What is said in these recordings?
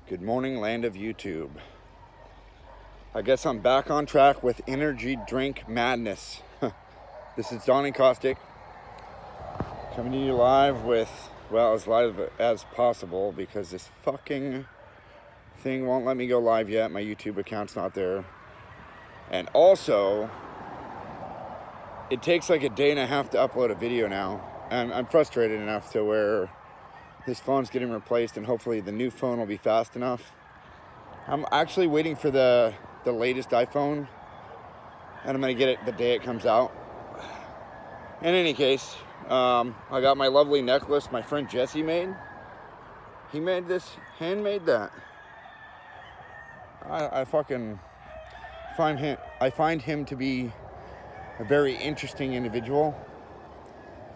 Good morning, land of YouTube. I guess I'm back on track with energy drink madness. This is Donnie Caustic coming to you live with, well, as live as possible because this fucking thing won't let me go live yet. My YouTube account's not there. And also, it takes like a day and a half to upload a video now. And I'm frustrated enough to where this phone's getting replaced and hopefully the new phone will be fast enough. I'm actually waiting for the latest iPhone, and I'm going to get it the day it comes out. In any case, I got my lovely necklace my friend Jesse made. He made this, handmade that. I fucking find him to be a very interesting individual.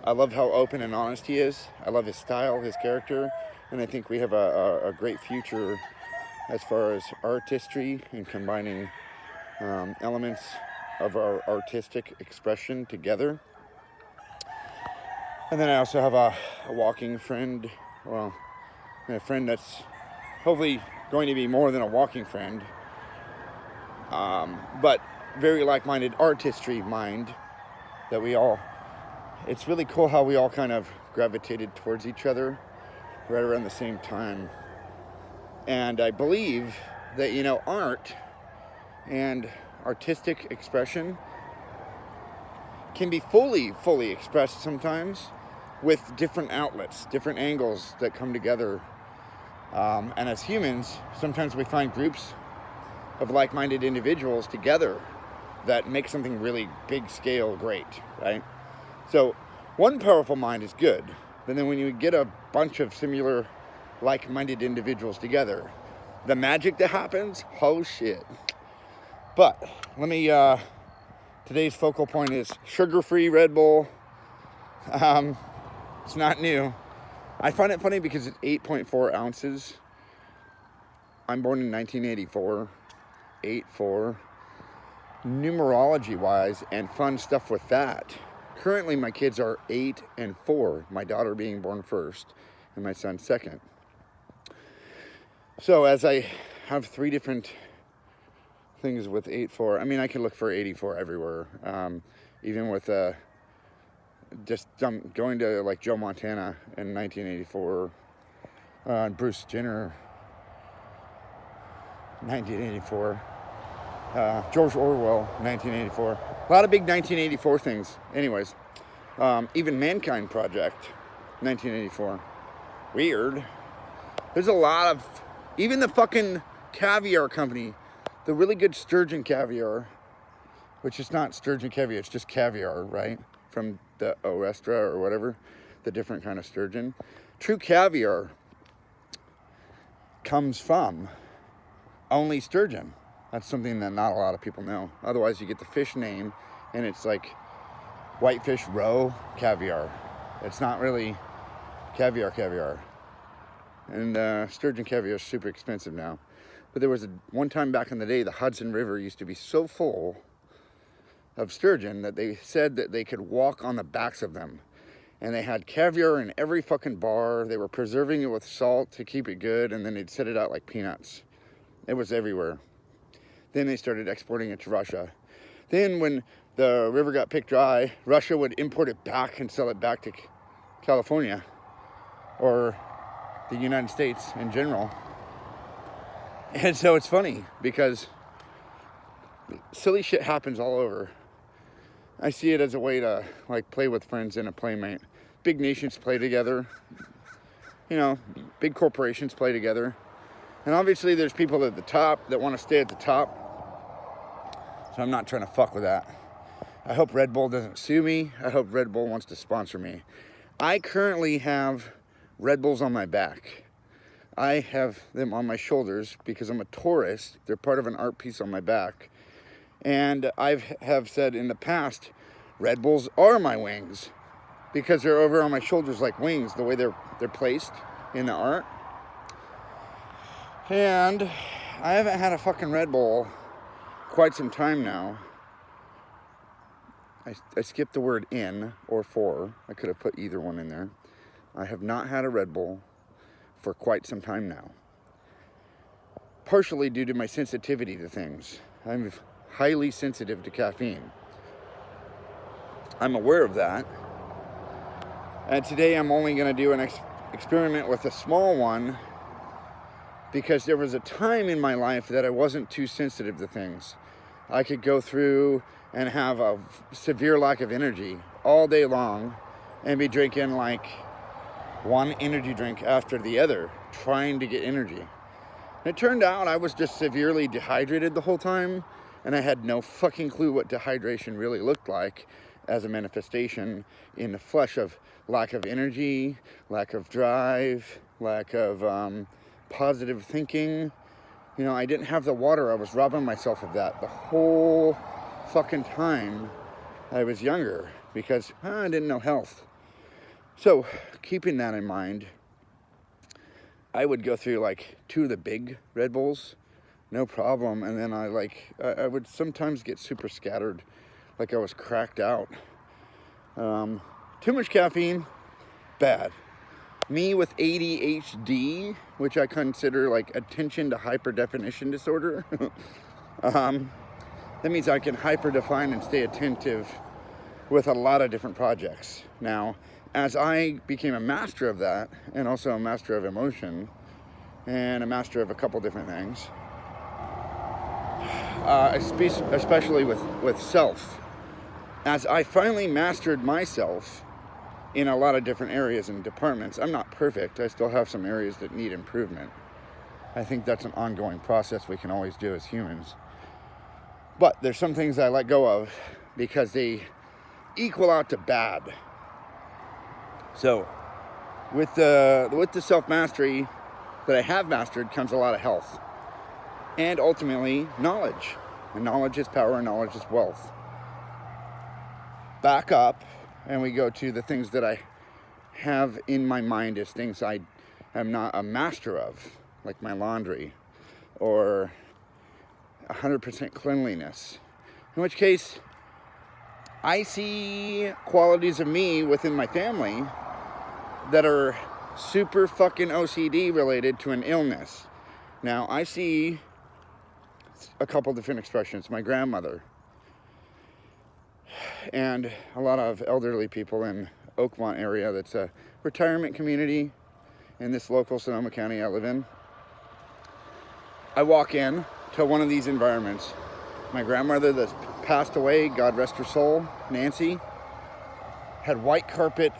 I love how open and honest he is. I love his style, his character, and I think we have a great future as far as artistry and combining elements of our artistic expression together. And then I also have a walking friend, well, a friend that's hopefully going to be more than a walking friend, but very like-minded artistry mind that we all, it's really cool how we all kind of gravitated towards each other right around the same time. And I believe that, you know, art and artistic expression can be fully expressed sometimes with different outlets, different angles that come together. And as humans, sometimes we find groups of like-minded individuals together that make something really big scale great, right? So one powerful mind is good, but then when you get a bunch of similar like-minded individuals together, the magic that happens, oh shit. But let me, today's focal point is sugar-free Red Bull. It's not new. I find it funny because it's 8.4 ounces. I'm born in 1984, 8-4. Numerology-wise and fun stuff with that. Currently, my kids are 8 and 4, my daughter being born first and my son second. So as I have three different things with 8-4, I mean, I can look for 84 everywhere. Even with just going to like Joe Montana in 1984, Bruce Jenner, 1984, George Orwell, 1984. A lot of big 1984 things. Anyways, even Mankind Project, 1984. Weird. There's a lot of, even the fucking caviar company, the really good sturgeon caviar, which is not sturgeon caviar, it's just caviar, right? From the Orestra or whatever, the different kind of sturgeon. True caviar comes from only sturgeon. That's something that not a lot of people know. Otherwise, you get the fish name, and it's like whitefish roe caviar. It's not really caviar. And sturgeon caviar is super expensive now. But there was one time back in the day, the Hudson River used to be so full of sturgeon that they said that they could walk on the backs of them. And they had caviar in every fucking bar. They were preserving it with salt to keep it good, and then they'd set it out like peanuts. It was everywhere. Then they started exporting it to Russia. Then when the river got picked dry, Russia would import it back and sell it back to California or the United States in general. And so it's funny because silly shit happens all over. I see it as a way to like play with friends and a playmate. Big nations play together. You know, big corporations play together. And obviously there's people at the top that want to stay at the top. So I'm not trying to fuck with that. I hope Red Bull doesn't sue me. I hope Red Bull wants to sponsor me. I currently have Red Bulls on my back. I have them on my shoulders because I'm a tourist. They're part of an art piece on my back. And I have said in the past, Red Bulls are my wings because they're over on my shoulders like wings, the way they're placed in the art. And I haven't had a fucking Red Bull quite some time now. I skipped the word in or for. I could have put either one in there. I have not had a Red Bull for quite some time now. partially due to my sensitivity to things. I'm highly sensitive to caffeine. I'm aware of that. And today I'm only going to do an experiment with a small one because there was a time in my life that I wasn't too sensitive to things. I could go through and have a severe lack of energy all day long and be drinking like one energy drink after the other, trying to get energy. And it turned out I was just severely dehydrated the whole time, and I had no fucking clue what dehydration really looked like as a manifestation in the flesh of lack of energy, lack of drive, lack of positive thinking. You know, I didn't have the water. I was robbing myself of that the whole fucking time I was younger because I didn't know health. So, keeping that in mind, I would go through like 2 of the big Red Bulls, no problem, and then I would sometimes get super scattered, like I was cracked out. Too much caffeine, bad. Me with ADHD, which I consider like attention to hyperdefinition disorder, that means I can hyperdefine and stay attentive with a lot of different projects. Now, as I became a master of that, and also a master of emotion, and a master of a couple different things, especially with self, as I finally mastered myself in a lot of different areas and departments. I'm not perfect. I still have some areas that need improvement. I think that's an ongoing process we can always do as humans. But there's some things I let go of because they equal out to bad. So, with the self-mastery that I have mastered comes a lot of health. And ultimately, knowledge. And knowledge is power, and knowledge is wealth. Back up, and we go to the things that I have in my mind as things I am not a master of, like my laundry, or 100% cleanliness. In which case, I see qualities of me within my family that are super fucking OCD related to an illness. Now, I see a couple different expressions. My grandmother and a lot of elderly people in Oakmont area, that's a retirement community in this local Sonoma County I live in. I walk in to one of these environments. My grandmother that's passed away, God rest her soul, Nancy, had white carpet.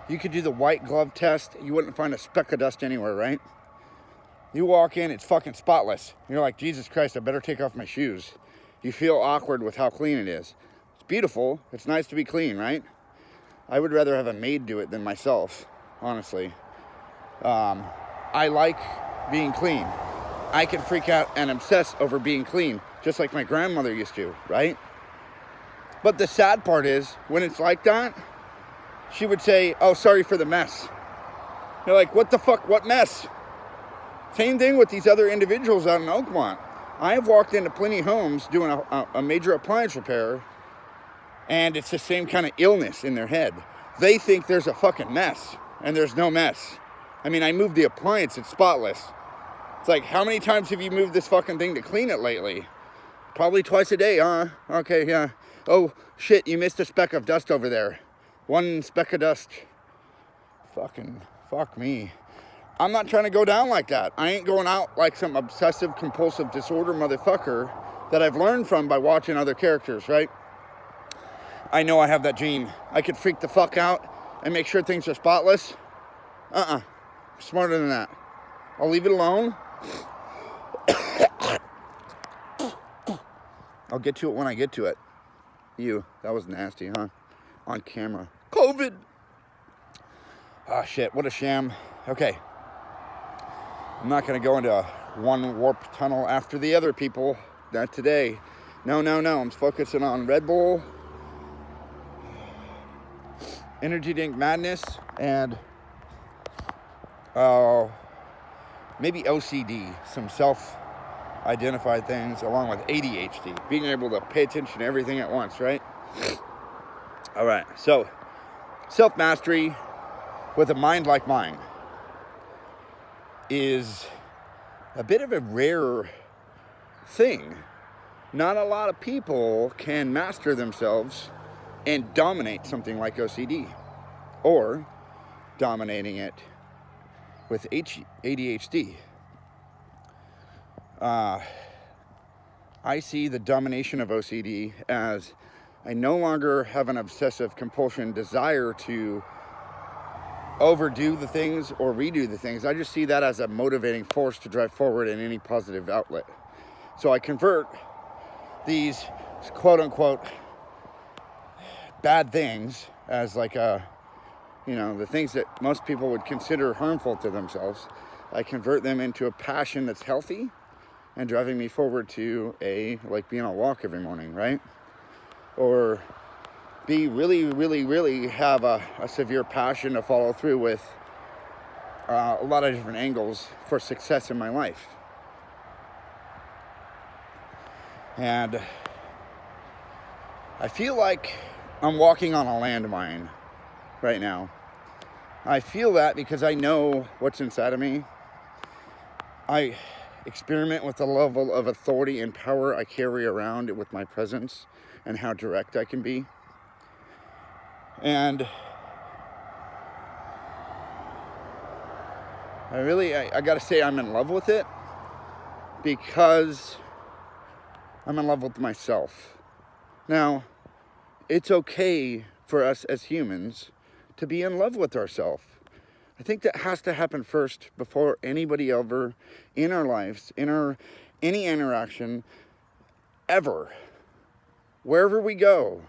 You could do the white glove test. You wouldn't find a speck of dust anywhere, right? You walk in, it's fucking spotless. You're like, Jesus Christ, I better take off my shoes. You feel awkward with how clean it is. It's beautiful. It's nice to be clean, right? I would rather have a maid do it than myself, honestly. I like being clean. I can freak out and obsess over being clean, just like my grandmother used to, right? But the sad part is, when it's like that, she would say, oh, sorry for the mess. You're like, what the fuck, what mess? Same thing with these other individuals out in Oakmont. I have walked into plenty of homes doing a major appliance repair, and it's the same kind of illness in their head. They think there's a fucking mess, and there's no mess. I mean, I moved the appliance, it's spotless. It's like, how many times have you moved this fucking thing to clean it lately? Probably twice a day, huh? Okay, yeah. Oh, shit, you missed a speck of dust over there. One speck of dust. Fucking, fuck me. I'm not trying to go down like that. I ain't going out like some obsessive compulsive disorder motherfucker that I've learned from by watching other characters, right? I know I have that gene. I could freak the fuck out and make sure things are spotless. I'm smarter than that. I'll leave it alone. I'll get to it when I get to it. Ew, that was nasty, huh? On camera. COVID! Ah, shit, what a sham. Okay. I'm not going to go into one warp tunnel after the other people. Not today. No. I'm focusing on Red Bull, Energy Drink Madness, and maybe OCD. Some self-identified things along with ADHD. Being able to pay attention to everything at once, right? All right, so self-mastery with a mind like mine is a bit of a rare thing. Not a lot of people can master themselves and dominate something like OCD, or dominating it with ADHD. I see the domination of OCD as I no longer have an obsessive compulsion desire to overdo the things or redo the things. I just see that as a motivating force to drive forward in any positive outlet. So I convert these quote unquote bad things as like the things that most people would consider harmful to themselves. I convert them into a passion that's healthy and driving me forward to like being on a walk every morning, right? Or really have a severe passion to follow through with a lot of different angles for success in my life. And I feel like I'm walking on a landmine right now. I feel that because I know what's inside of me. I experiment with the level of authority and power I carry around with my presence and how direct I can be. And I gotta say I'm in love with it because I'm in love with myself. Now, it's okay for us as humans to be in love with ourselves. I think that has to happen first before anybody ever in our lives, any interaction, ever, wherever we go,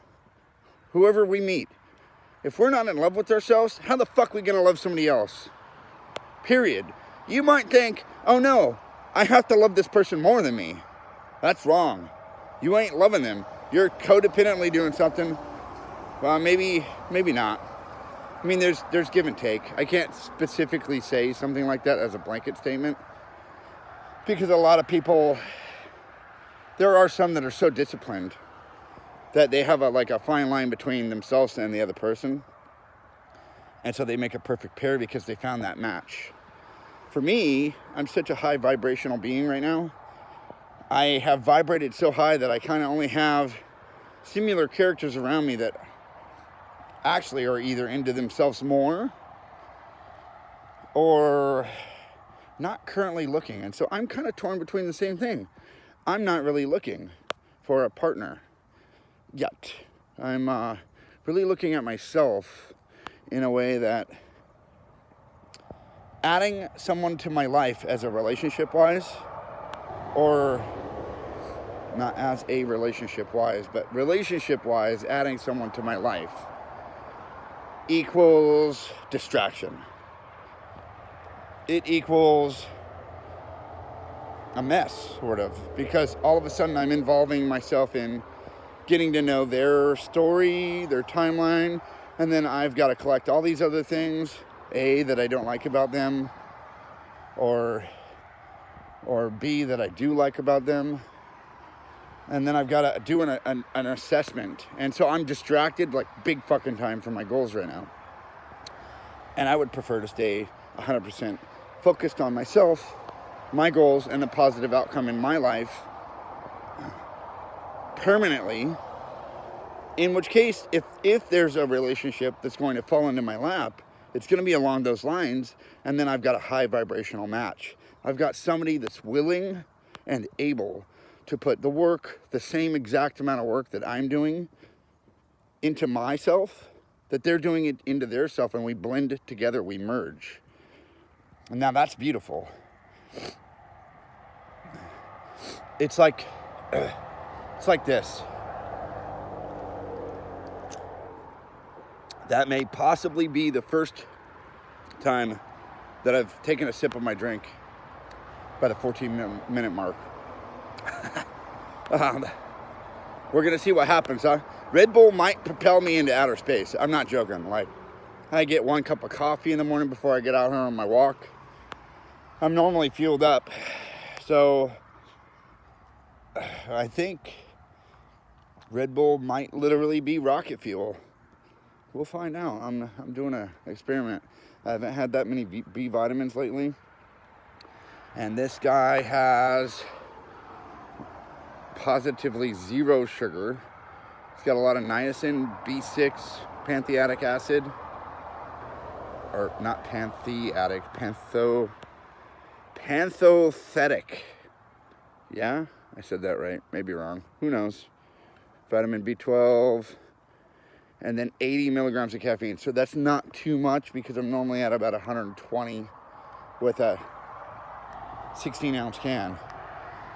whoever we meet. If we're not in love with ourselves, how the fuck are we gonna love somebody else? Period. You might think, oh no, I have to love this person more than me. That's wrong. You ain't loving them. You're codependently doing something. Well, maybe not. I mean, there's give and take. I can't specifically say something like that as a blanket statement because a lot of people, there are some that are so disciplined that they have a fine line between themselves and the other person. And so they make a perfect pair because they found that match. For me, I'm such a high vibrational being right now. I have vibrated so high that I kind of only have similar characters around me that actually are either into themselves more or not currently looking. And so I'm kind of torn between the same thing. I'm not really looking for a partner yet. I'm really looking at myself in a way that adding someone to my life as a relationship-wise, or not as a relationship-wise, but relationship-wise, adding someone to my life equals distraction. It equals a mess, sort of, because all of a sudden I'm involving myself in getting to know their story, their timeline, and then I've got to collect all these other things, A, that I don't like about them, or B, that I do like about them. And then I've got to do an assessment. And so I'm distracted like big fucking time from my goals right now. And I would prefer to stay 100% focused on myself, my goals, and the positive outcome in my life permanently. In which case, if there's a relationship that's going to fall into my lap, it's going to be along those lines. And then I've got a high vibrational match. I've got somebody that's willing and able to put the work, the same exact amount of work that I'm doing into myself, that they're doing it into their self, and we blend together, we merge. And now that's beautiful. It's like this. That may possibly be the first time that I've taken a sip of my drink by the 14-minute mark. We're gonna see what happens, huh? Red Bull might propel me into outer space. I'm not joking. Like, I get 1 cup of coffee in the morning before I get out here on my walk. I'm normally fueled up, so I think Red Bull might literally be rocket fuel. We'll find out. I'm doing an experiment. I haven't had that many B vitamins lately. And this guy has positively 0 sugar. It's got a lot of niacin, B6, pantheatic acid, or not pantheatic, panthothetic. Yeah, I said that right. Maybe wrong. Who knows? Vitamin B12, and then 80 milligrams of caffeine. So that's not too much because I'm normally at about 120 with a 16-ounce can.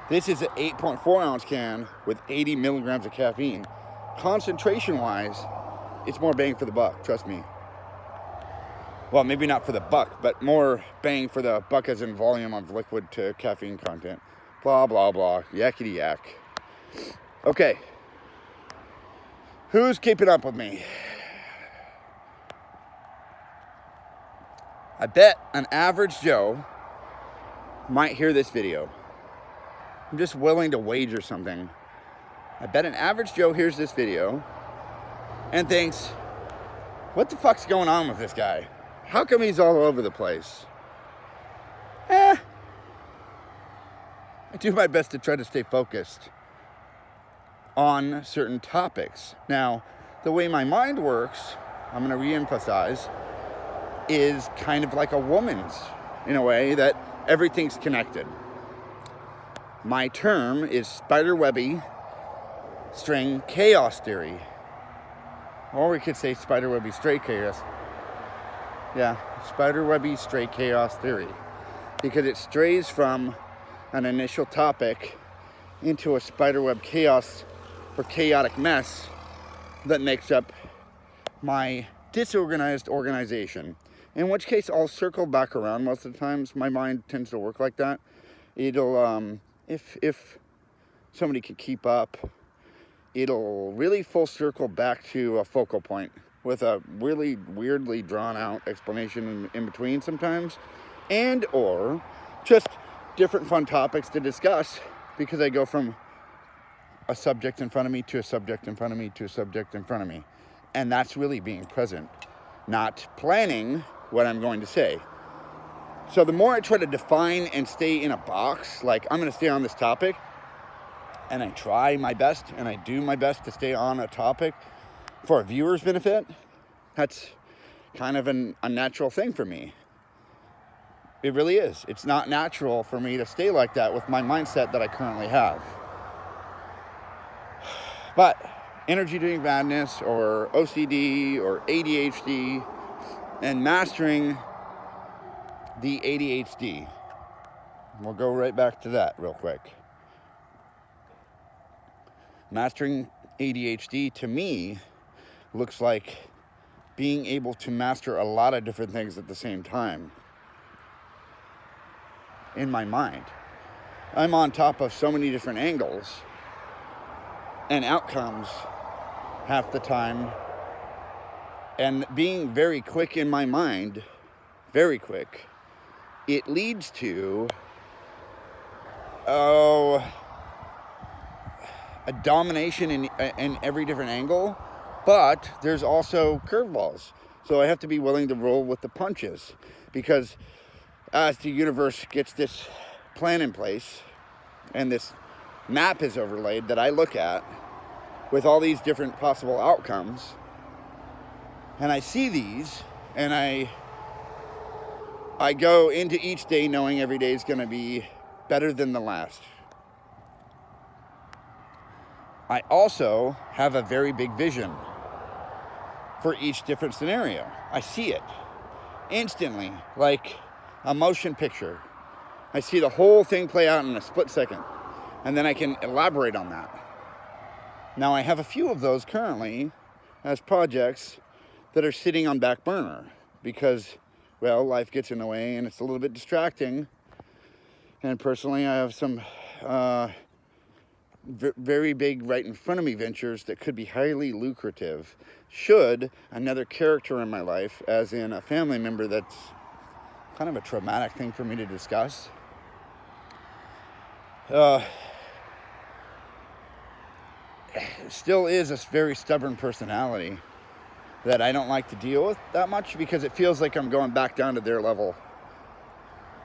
This is an 8.4 ounce can with 80 milligrams of caffeine. Concentration wise, it's more bang for the buck, trust me. Well, maybe not for the buck, but more bang for the buck as in volume of liquid to caffeine content. Blah, blah, blah, yakety yak. Okay. Who's keeping up with me? I bet an average Joe might hear this video. I'm just willing to wager something. I bet an average Joe hears this video and thinks, what the fuck's going on with this guy? How come he's all over the place? I do my best to try to stay focused on certain topics. Now, the way my mind works, I'm going to reemphasize, is kind of like a woman's, in a way that everything's connected. My term is spiderwebby string chaos theory. Or we could say spiderwebby stray chaos. Yeah, spiderwebby stray chaos theory. Because it strays from an initial topic into a spiderweb chaos or chaotic mess that makes up my disorganized organization. In which case I'll circle back around most of the times. My mind tends to work like that. It'll, if somebody could keep up, it'll really full circle back to a focal point with a really weirdly drawn out explanation in between sometimes, and or just different fun topics to discuss, because I go from a subject in front of me to a subject in front of me to a subject in front of me. And that's really being present, not planning what I'm going to say. So the more I try to define and stay in a box, like I'm going to stay on this topic, and I try my best and I do my best to stay on a topic for a viewer's benefit, that's kind of an unnatural thing for me. It really is. It's not natural for me to stay like that with my mindset that I currently have. But energy drink madness or OCD or ADHD and mastering the ADHD. We'll go right back to that real quick. Mastering ADHD to me looks like being able to master a lot of different things at the same time in my mind. I'm on top of so many different angles and outcomes half the time, and being very quick in my mind, very quick, it leads to a domination in every different angle, but there's also curveballs. So I have to be willing to roll with the punches, because as the universe gets this plan in place and this map is overlaid that I look at with all these different possible outcomes, and I see these, and I go into each day knowing every day is going to be better than the last. I also have a very big vision for each different scenario. I see it instantly, like a motion picture. I see the whole thing play out in a split second, and then I can elaborate on that. Now, I have a few of those currently as projects that are sitting on back burner because, well, life gets in the way and it's a little bit distracting. And personally, I have some very big right in front of me ventures that could be highly lucrative should another character in my life, as in a family member that's kind of a traumatic thing for me to discuss, still is a very stubborn personality that I don't like to deal with that much, because it feels like I'm going back down to their level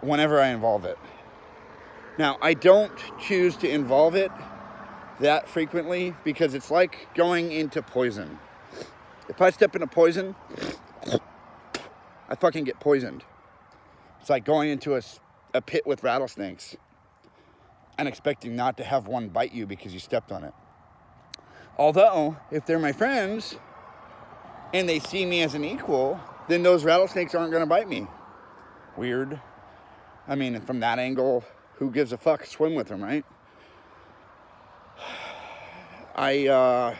whenever I involve it. Now, I don't choose to involve it that frequently because it's like going into poison. If I step into poison, I fucking get poisoned. It's like going into a pit with rattlesnakes and expecting not to have one bite you because you stepped on it. Although, if they're my friends and they see me as an equal, then those rattlesnakes aren't going to bite me. Weird. I mean, from that angle, who gives a fuck? Swim with them, right? I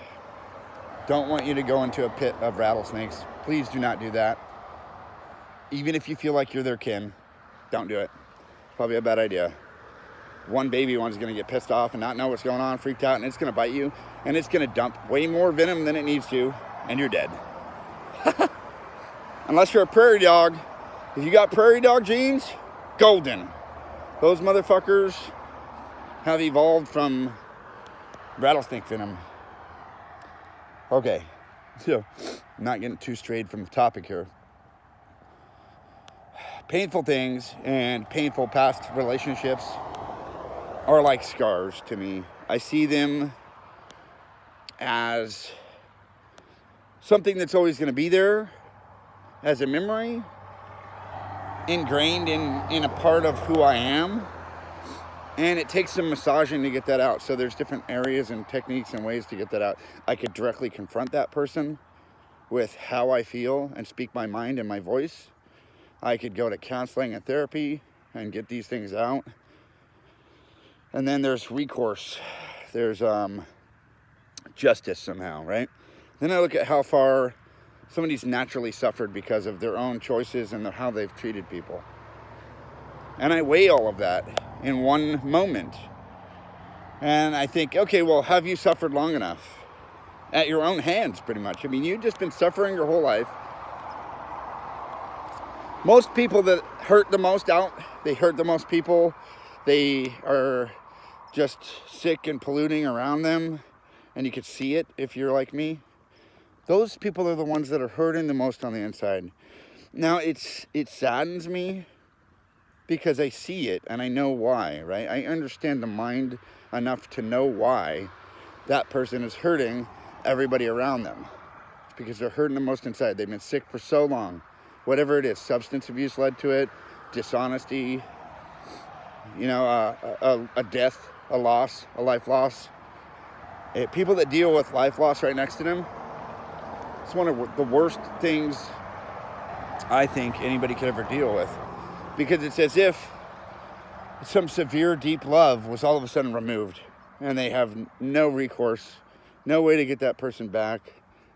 don't want you to go into a pit of rattlesnakes. Please do not do that. Even if you feel like you're their kin, don't do it. Probably a bad idea. One baby one's going to get pissed off and not know what's going on, freaked out, and it's going to bite you, and it's going to dump way more venom than it needs to, and you're dead. Unless you're a prairie dog. If you got prairie dog genes, golden. Those motherfuckers have evolved from rattlesnake venom. Okay, so I'm not getting too strayed from the topic here. Painful things and painful past relationships are like scars to me. I see them as something that's always going to be there, as a memory, ingrained in a part of who I am. And it takes some massaging to get that out. So there's different areas and techniques and ways to get that out. I could directly confront that person with how I feel and speak my mind and my voice. I could go to counseling and therapy and get these things out. And then there's recourse. There's justice somehow, right? Then I look at how far somebody's naturally suffered because of their own choices and how they've treated people. And I weigh all of that in one moment. And I think, okay, well, have you suffered long enough? At your own hands, pretty much. I mean, you've just been suffering your whole life. Most people that hurt the most out, they hurt the most people. They are just sick and polluting around them. And you could see it if you're like me. Those people are the ones that are hurting the most on the inside. Now, it saddens me because I see it and I know why, right? I understand the mind enough to know why that person is hurting everybody around them. It's because they're hurting the most inside. They've been sick for so long. Whatever it is, substance abuse led to it, dishonesty, a death, a loss, a life loss. People that deal with life loss right next to them, it's one of the worst things I think anybody could ever deal with. Because it's as if some severe, deep love was all of a sudden removed. And they have no recourse, no way to get that person back,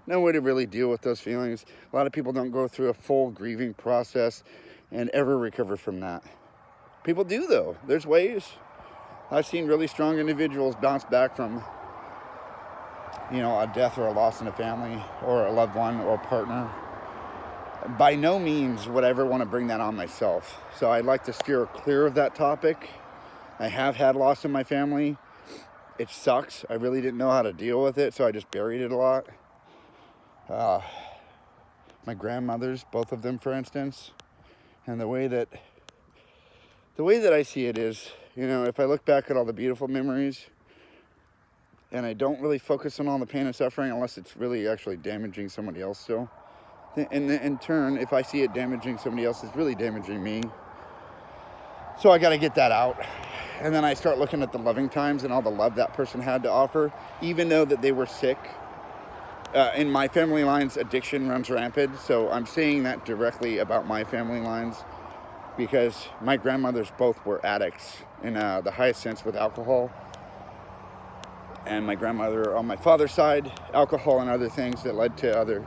no way to really deal with those feelings. A lot of people don't go through a full grieving process and ever recover from that. People do, though. There's ways. I've seen really strong individuals bounce back from, a death or a loss in a family or a loved one or a partner. By no means would I ever want to bring that on myself. So I'd like to steer clear of that topic. I have had loss in my family. It sucks. I really didn't know how to deal with it, so I just buried it a lot. My grandmothers, both of them, for instance. And the way that I see it is, if I look back at all the beautiful memories and I don't really focus on all the pain and suffering unless it's really actually damaging somebody else still. And in turn, if I see it damaging somebody else, it's really damaging me. So I got to get that out. And then I start looking at the loving times and all the love that person had to offer, even though that they were sick. In my family lines, addiction runs rampant. So I'm saying that directly about my family lines because my grandmothers both were addicts in the highest sense with alcohol. And my grandmother on my father's side, alcohol and other things that led to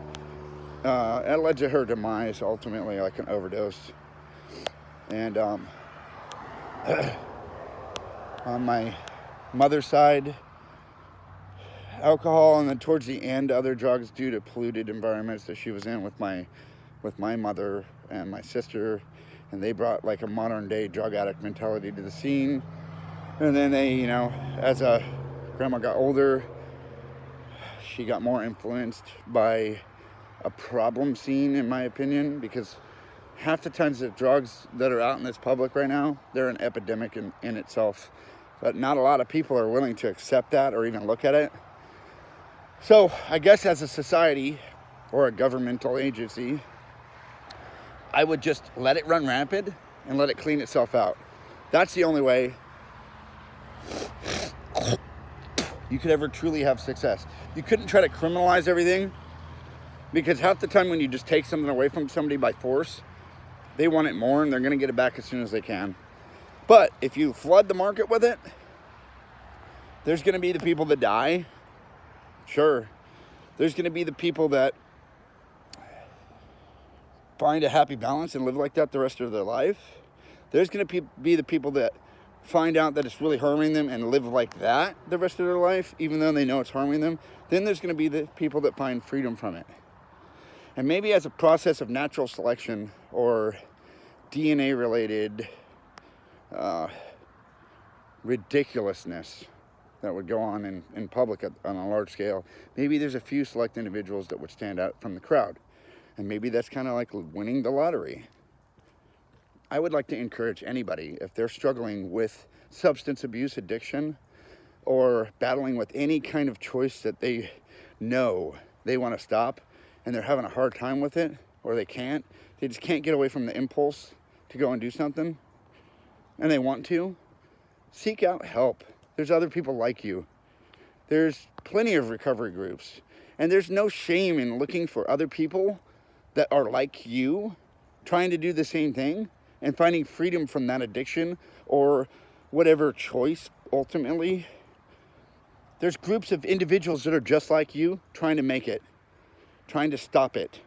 it led to her demise, ultimately, like an overdose. And on my mother's side, alcohol, and then towards the end, other drugs due to polluted environments that she was in with my mother and my sister. And they brought like a modern day drug addict mentality to the scene. And then they, as grandma got older, she got more influenced by a problem scene, in my opinion, because half the times the drugs that are out in this public right now, they're an epidemic in itself. But not a lot of people are willing to accept that or even look at it. So I guess as a society or a governmental agency, I would just let it run rampant and let it clean itself out. That's the only way you could ever truly have success. You couldn't try to criminalize everything, because half the time when you just take something away from somebody by force, they want it more and they're going to get it back as soon as they can. But if you flood the market with it, there's going to be the people that die. Sure. There's going to be the people that find a happy balance and live like that the rest of their life. There's going to be the people that find out that it's really harming them and live like that the rest of their life, even though they know it's harming them. Then there's going to be the people that find freedom from it. And maybe as a process of natural selection or DNA-related ridiculousness that would go on in public on a large scale, maybe there's a few select individuals that would stand out from the crowd. And maybe that's kind of like winning the lottery. I would like to encourage anybody, if they're struggling with substance abuse addiction or battling with any kind of choice that they know they want to stop and they're having a hard time with it, or they just can't get away from the impulse to go and do something, and they want to, seek out help. There's other people like you. There's plenty of recovery groups. And there's no shame in looking for other people that are like you, trying to do the same thing and finding freedom from that addiction or whatever choice ultimately. There's groups of individuals that are just like you trying to make it, trying to stop it.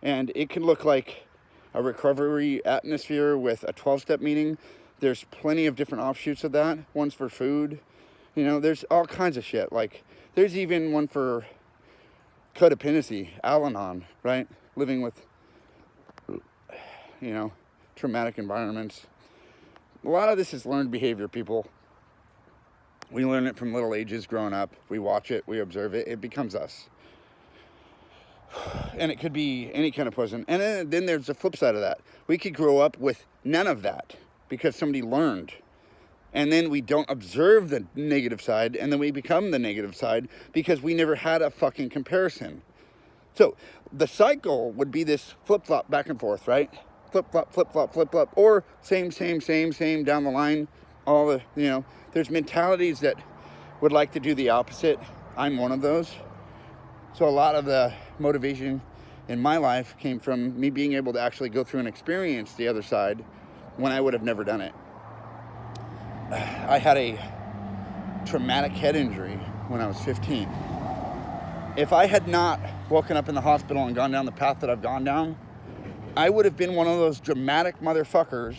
And it can look like a recovery atmosphere with a 12-step meeting. There's plenty of different offshoots of that. One's for food. You know, there's all kinds of shit. Like, there's even one for codependency, Al-Anon, right? Living with, you know, traumatic environments. A lot of this is learned behavior, people. We learn it from little ages growing up. We watch it, we observe it, it becomes us. And it could be any kind of person. And then there's the flip side of that. We could grow up with none of that because somebody learned. And then we don't observe the negative side, and then we become the negative side because we never had a fucking comparison. So the cycle would be this flip-flop back and forth, right? Flip-flop, flip-flop, flip-flop, or same down the line. All the, you know, there's mentalities that would like to do the opposite. I'm one of those. So a lot of the motivation in my life came from me being able to actually go through and experience the other side when I would have never done it. I had a traumatic head injury when I was 15. If I had not woken up in the hospital and gone down the path that I've gone down, I would have been one of those dramatic motherfuckers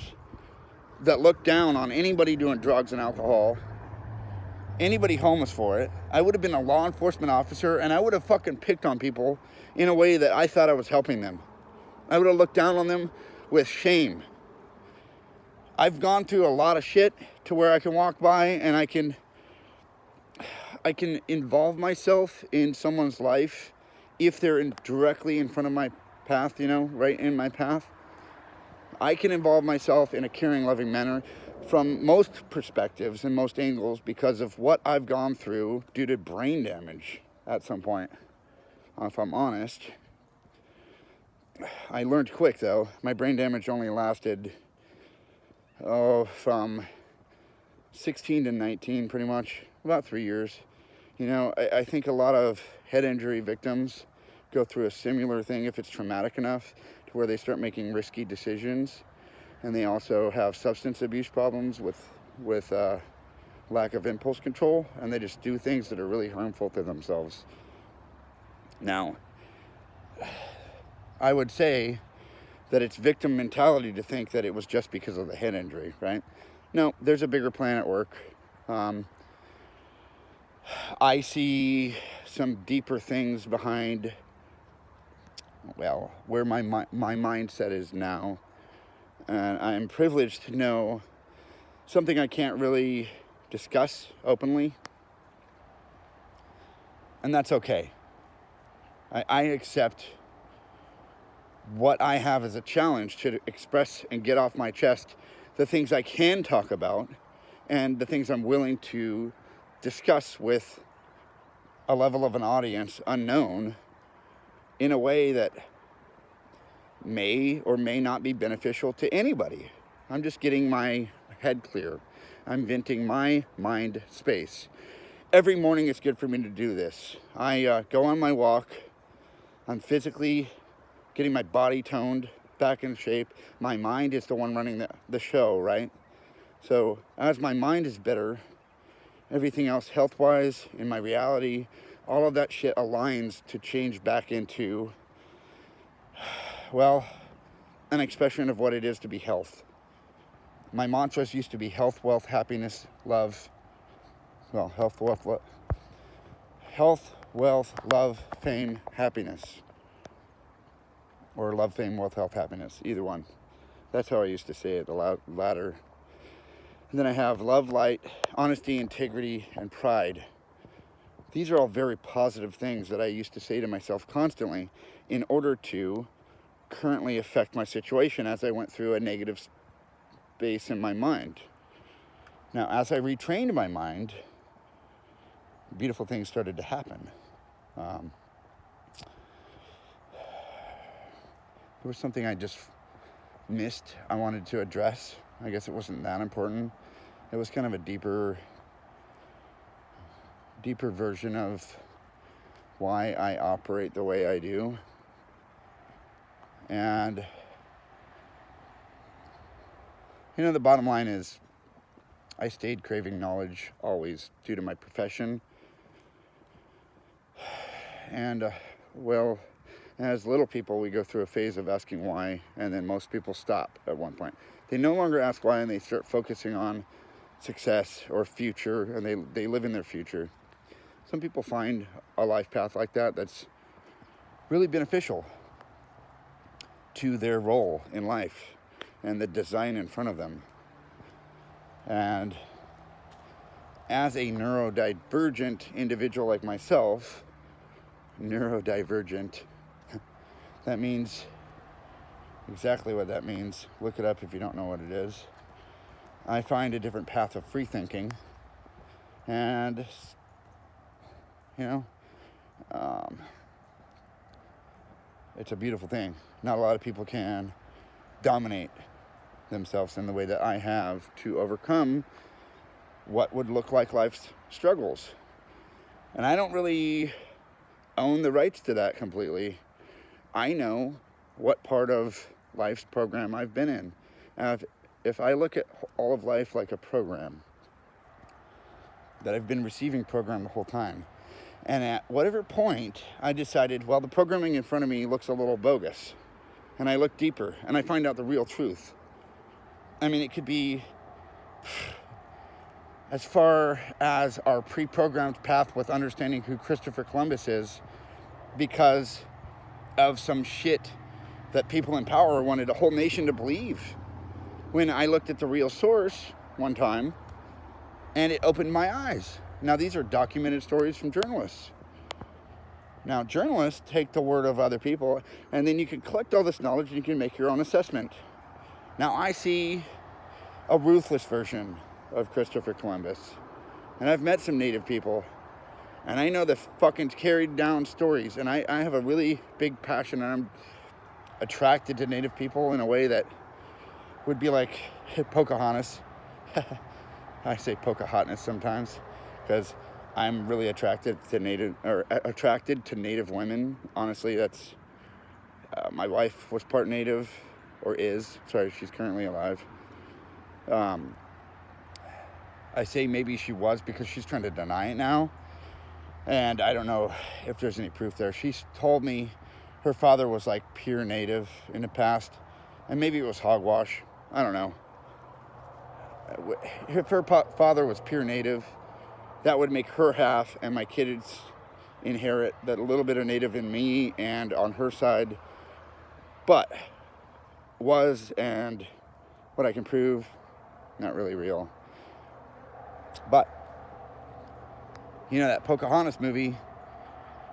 that looked down on anybody doing drugs and alcohol, anybody homeless for it. I would have been a law enforcement officer, and I would have fucking picked on people in a way that I thought I was helping them. I would have looked down on them with shame. I've gone through a lot of shit to where I can walk by and I can involve myself in someone's life if they're directly in front of my path, you know, right in my path. I can involve myself in a caring, loving manner from most perspectives and most angles because of what I've gone through due to brain damage at some point, if I'm honest. I learned quick, though. My brain damage only lasted, from 16 to 19, pretty much, about 3 years. You know, I think a lot of head injury victims go through a similar thing if it's traumatic enough to where they start making risky decisions. And they also have substance abuse problems with lack of impulse control. And they just do things that are really harmful to themselves. Now, I would say that it's victim mentality to think that it was just because of the head injury, right? No, there's a bigger plan at work. I see some deeper things behind, well, where my mindset is now. And I'm privileged to know something I can't really discuss openly. And that's okay. I accept what I have as a challenge to express and get off my chest the things I can talk about and the things I'm willing to discuss with a level of an audience unknown in a way that may or may not be beneficial to anybody. I'm just getting my head clear. I'm venting my mind space. Every morning it's good for me to do this. I go on my walk. I'm physically getting my body toned back in shape. My mind is the one running the show, right? So as my mind is better, everything else health-wise in my reality, all of that shit aligns to change back into, well, an expression of what it is to be health. My mantras used to be health, wealth, happiness, love. Well, health, wealth, love, fame, happiness. Or love, fame, wealth, health, happiness. Either one. That's how I used to say it, the latter. And then I have love, light, honesty, integrity, and pride. These are all very positive things that I used to say to myself constantly in order to currently affect my situation as I went through a negative space in my mind. Now, as I retrained my mind, beautiful things started to happen. There was something I just missed, I wanted to address. I guess it wasn't that important. It was kind of a deeper version of why I operate the way I do. And, the bottom line is I stayed craving knowledge always due to my profession. And, as little people, we go through a phase of asking why, and then most people stop at one point. They no longer ask why, and they start focusing on success or future, and they live in their future. Some people find a life path like that that's really beneficial to their role in life and the design in front of them. And as a neurodivergent individual like myself, neurodivergent, that means exactly what that means. Look it up if you don't know what it is. I find a different path of free thinking. And, it's a beautiful thing. Not a lot of people can dominate themselves in the way that I have to overcome what would look like life's struggles. And I don't really own the rights to that completely. I know what part of life's program I've been in. And if I look at all of life like a program, that I've been receiving program the whole time. And at whatever point, I decided, well, the programming in front of me looks a little bogus. And I look deeper, and I find out the real truth. I mean, it could be as far as our pre-programmed path with understanding who Christopher Columbus is, because of some shit that people in power wanted a whole nation to believe. When I looked at the real source one time, and it opened my eyes. Now, these are documented stories from journalists. Now, journalists take the word of other people, and then you can collect all this knowledge and you can make your own assessment. Now, I see a ruthless version of Christopher Columbus, and I've met some Native people, and I know the fucking carried down stories, and I have a really big passion, and I'm attracted to Native people in a way that would be like Pocahontas. I say Pocahontas sometimes because I'm really attracted to Native women. Honestly, that's my wife was part Native, or is. Sorry, she's currently alive. I say maybe she was because she's trying to deny it now. And I don't know if there's any proof there. She's told me her father was like pure Native in the past. And maybe it was hogwash. I don't know. If her father was pure Native, that would make her half, and my kids inherit that little bit of Native in me and on her side. But was, and what I can prove, not really real. But that Pocahontas movie,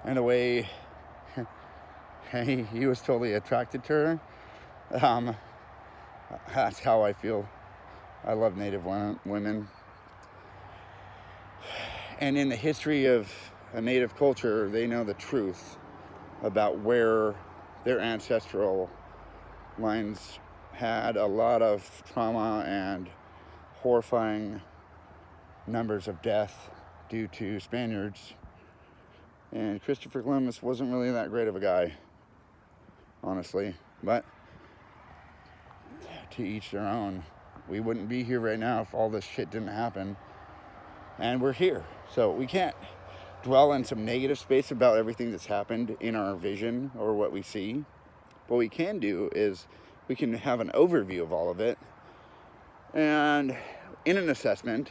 and the way he was totally attracted to her. That's how I feel. I love Native women. And in the history of a Native culture, they know the truth about where their ancestral lines had a lot of trauma and horrifying numbers of death due to Spaniards. And Christopher Columbus wasn't really that great of a guy, honestly. But to each their own. We wouldn't be here right now if all this shit didn't happen. And we're here. So we can't dwell in some negative space about everything that's happened in our vision or what we see. What we can do is we can have an overview of all of it, and in an assessment,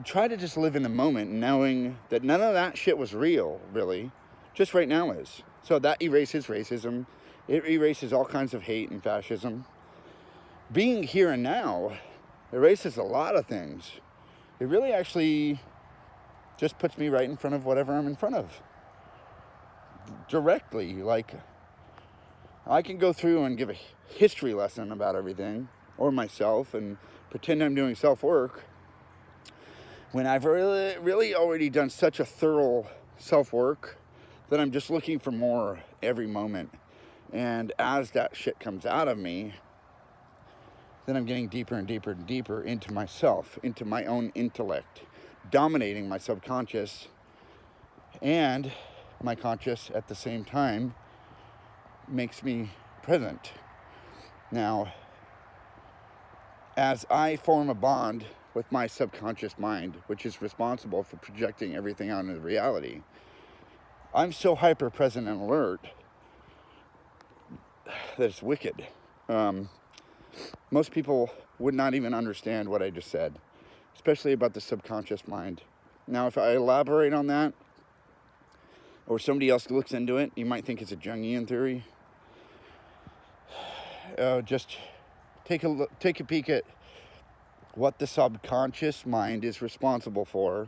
try to just live in the moment, knowing that none of that shit was real, really. Just right now is. So that erases racism. It erases all kinds of hate and fascism. Being here and now erases a lot of things. It really actually just puts me right in front of whatever I'm in front of. Directly. Like, I can go through and give a history lesson about everything, or myself, and pretend I'm doing self-work, when I've really already done such a thorough self-work that I'm just looking for more every moment. And as that shit comes out of me, then I'm getting deeper and deeper and deeper into myself, into my own intellect, dominating my subconscious and my conscious at the same time makes me present. Now, as I form a bond with my subconscious mind, which is responsible for projecting everything out into reality, I'm so hyper present and alert that it's wicked. Most people would not even understand what I just said, especially about the subconscious mind. Now, if I elaborate on that, or somebody else looks into it, you might think it's a Jungian theory. Just take a peek at what the subconscious mind is responsible for,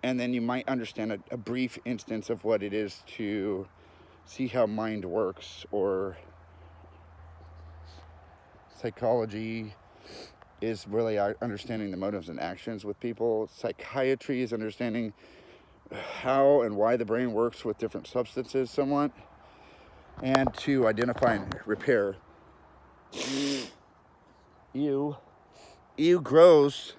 and then you might understand a brief instance of what it is to see how mind works. Or psychology is really understanding the motives and actions with people. Psychiatry is understanding how and why the brain works with different substances somewhat, and to identify and repair. Ew, gross.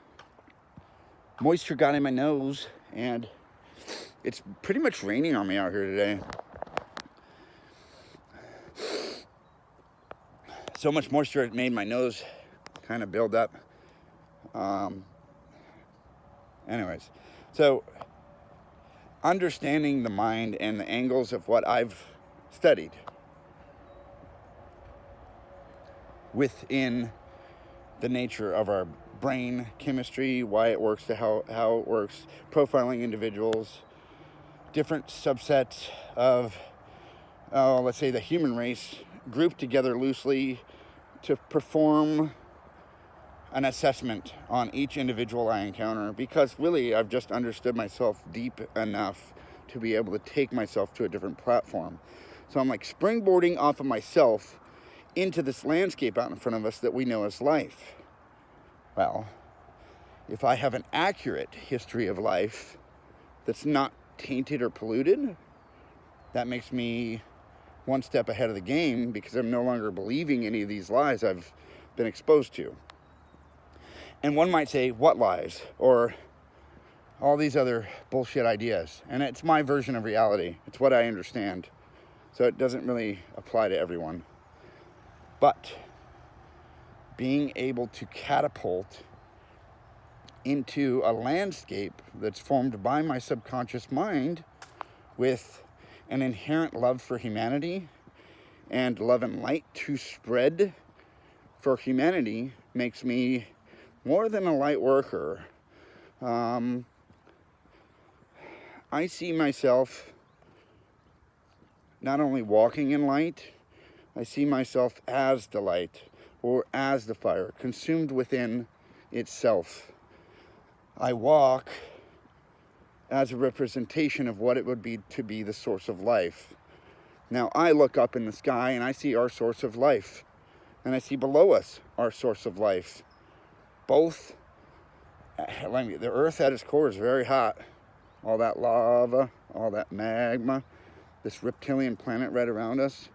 Moisture got in my nose, and it's pretty much raining on me out here today. So much moisture, it made my nose kind of build up. Anyways, so understanding the mind and the angles of what I've studied within the nature of our brain chemistry, why it works, to how it works, profiling individuals, different subsets of, let's say, the human race, grouped together loosely to perform an assessment on each individual I encounter, because really I've just understood myself deep enough to be able to take myself to a different platform. So I'm like springboarding off of myself into this landscape out in front of us that we know as life. Well, if I have an accurate history of life that's not tainted or polluted, that makes me one step ahead of the game, because I'm no longer believing any of these lies I've been exposed to. And one might say, what lies? Or all these other bullshit ideas. And it's my version of reality. It's what I understand. So it doesn't really apply to everyone. But being able to catapult into a landscape that's formed by my subconscious mind with an inherent love for humanity and love and light to spread for humanity makes me more than a light worker. I see myself not only walking in light, I see myself as the light, or as the fire, consumed within itself. I walk as a representation of what it would be to be the source of life. Now I look up in the sky and I see our source of life, and I see below us our source of life. Both, the earth at its core is very hot. All that lava, all that magma, this reptilian planet right around us,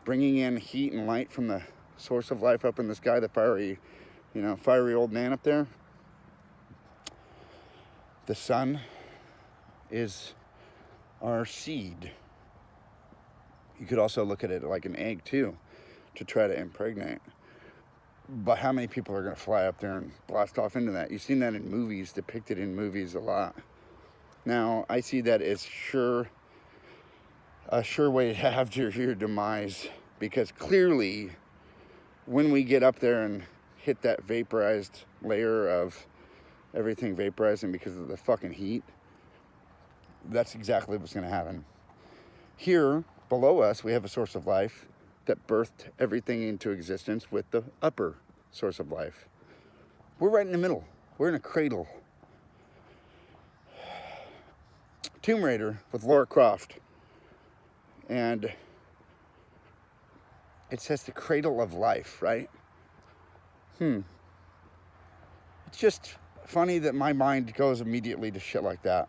bringing in heat and light from the source of life up in the sky, the fiery old man up there. The sun is our seed. You could also look at it like an egg too, to try to impregnate. But how many people are going to fly up there and blast off into that? You've seen that in movies, depicted in movies a lot. Now, I see that as a sure way to have your demise, because clearly when we get up there and hit that vaporized layer of everything vaporizing because of the fucking heat, that's exactly what's going to happen. Here, below us, we have a source of life that birthed everything into existence with the upper source of life. We're right in the middle. We're in a cradle. Tomb Raider with Lara Croft. And it says the cradle of life, right? It's just funny that my mind goes immediately to shit like that.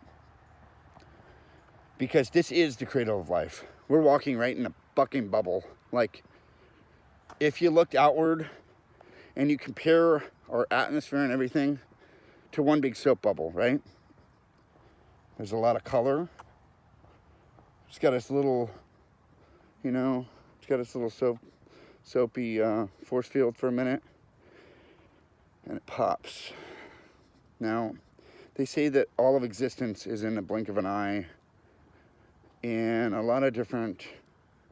Because this is the cradle of life. We're walking right in a fucking bubble. Like, if you looked outward and you compare our atmosphere and everything to one big soap bubble, right? There's a lot of color. It's got its little, it's got its little soapy force field for a minute. And it pops. Now, they say that all of existence is in the blink of an eye, and a lot of different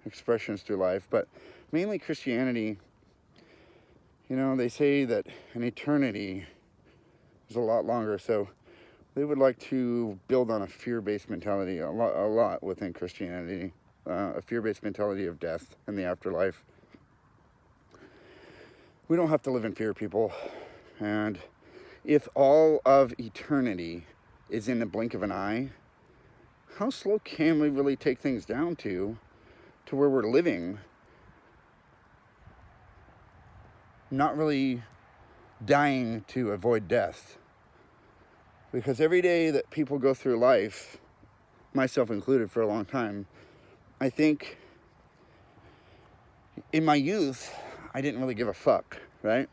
expressions through life, but mainly Christianity. They say that an eternity is a lot longer, so they would like to build on a fear-based mentality a lot within Christianity, a fear-based mentality of death and the afterlife. We don't have to live in fear, people. And if all of eternity is in the blink of an eye, how slow can we really take things down to where we're living, not really dying to avoid death? Because every day that people go through life, myself included for a long time, I think in my youth, I didn't really give a fuck, right?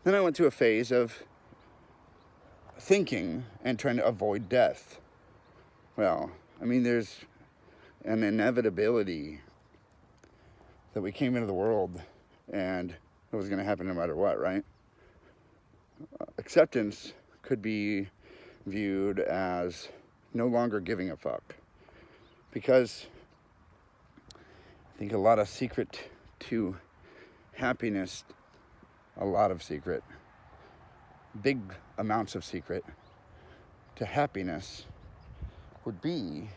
Then I went through a phase of thinking and trying to avoid death. Well, there's an inevitability that we came into the world and it was going to happen no matter what, right? Acceptance could be viewed as no longer giving a fuck, because I think a lot of secret to happiness, big amounts of secret to happiness would be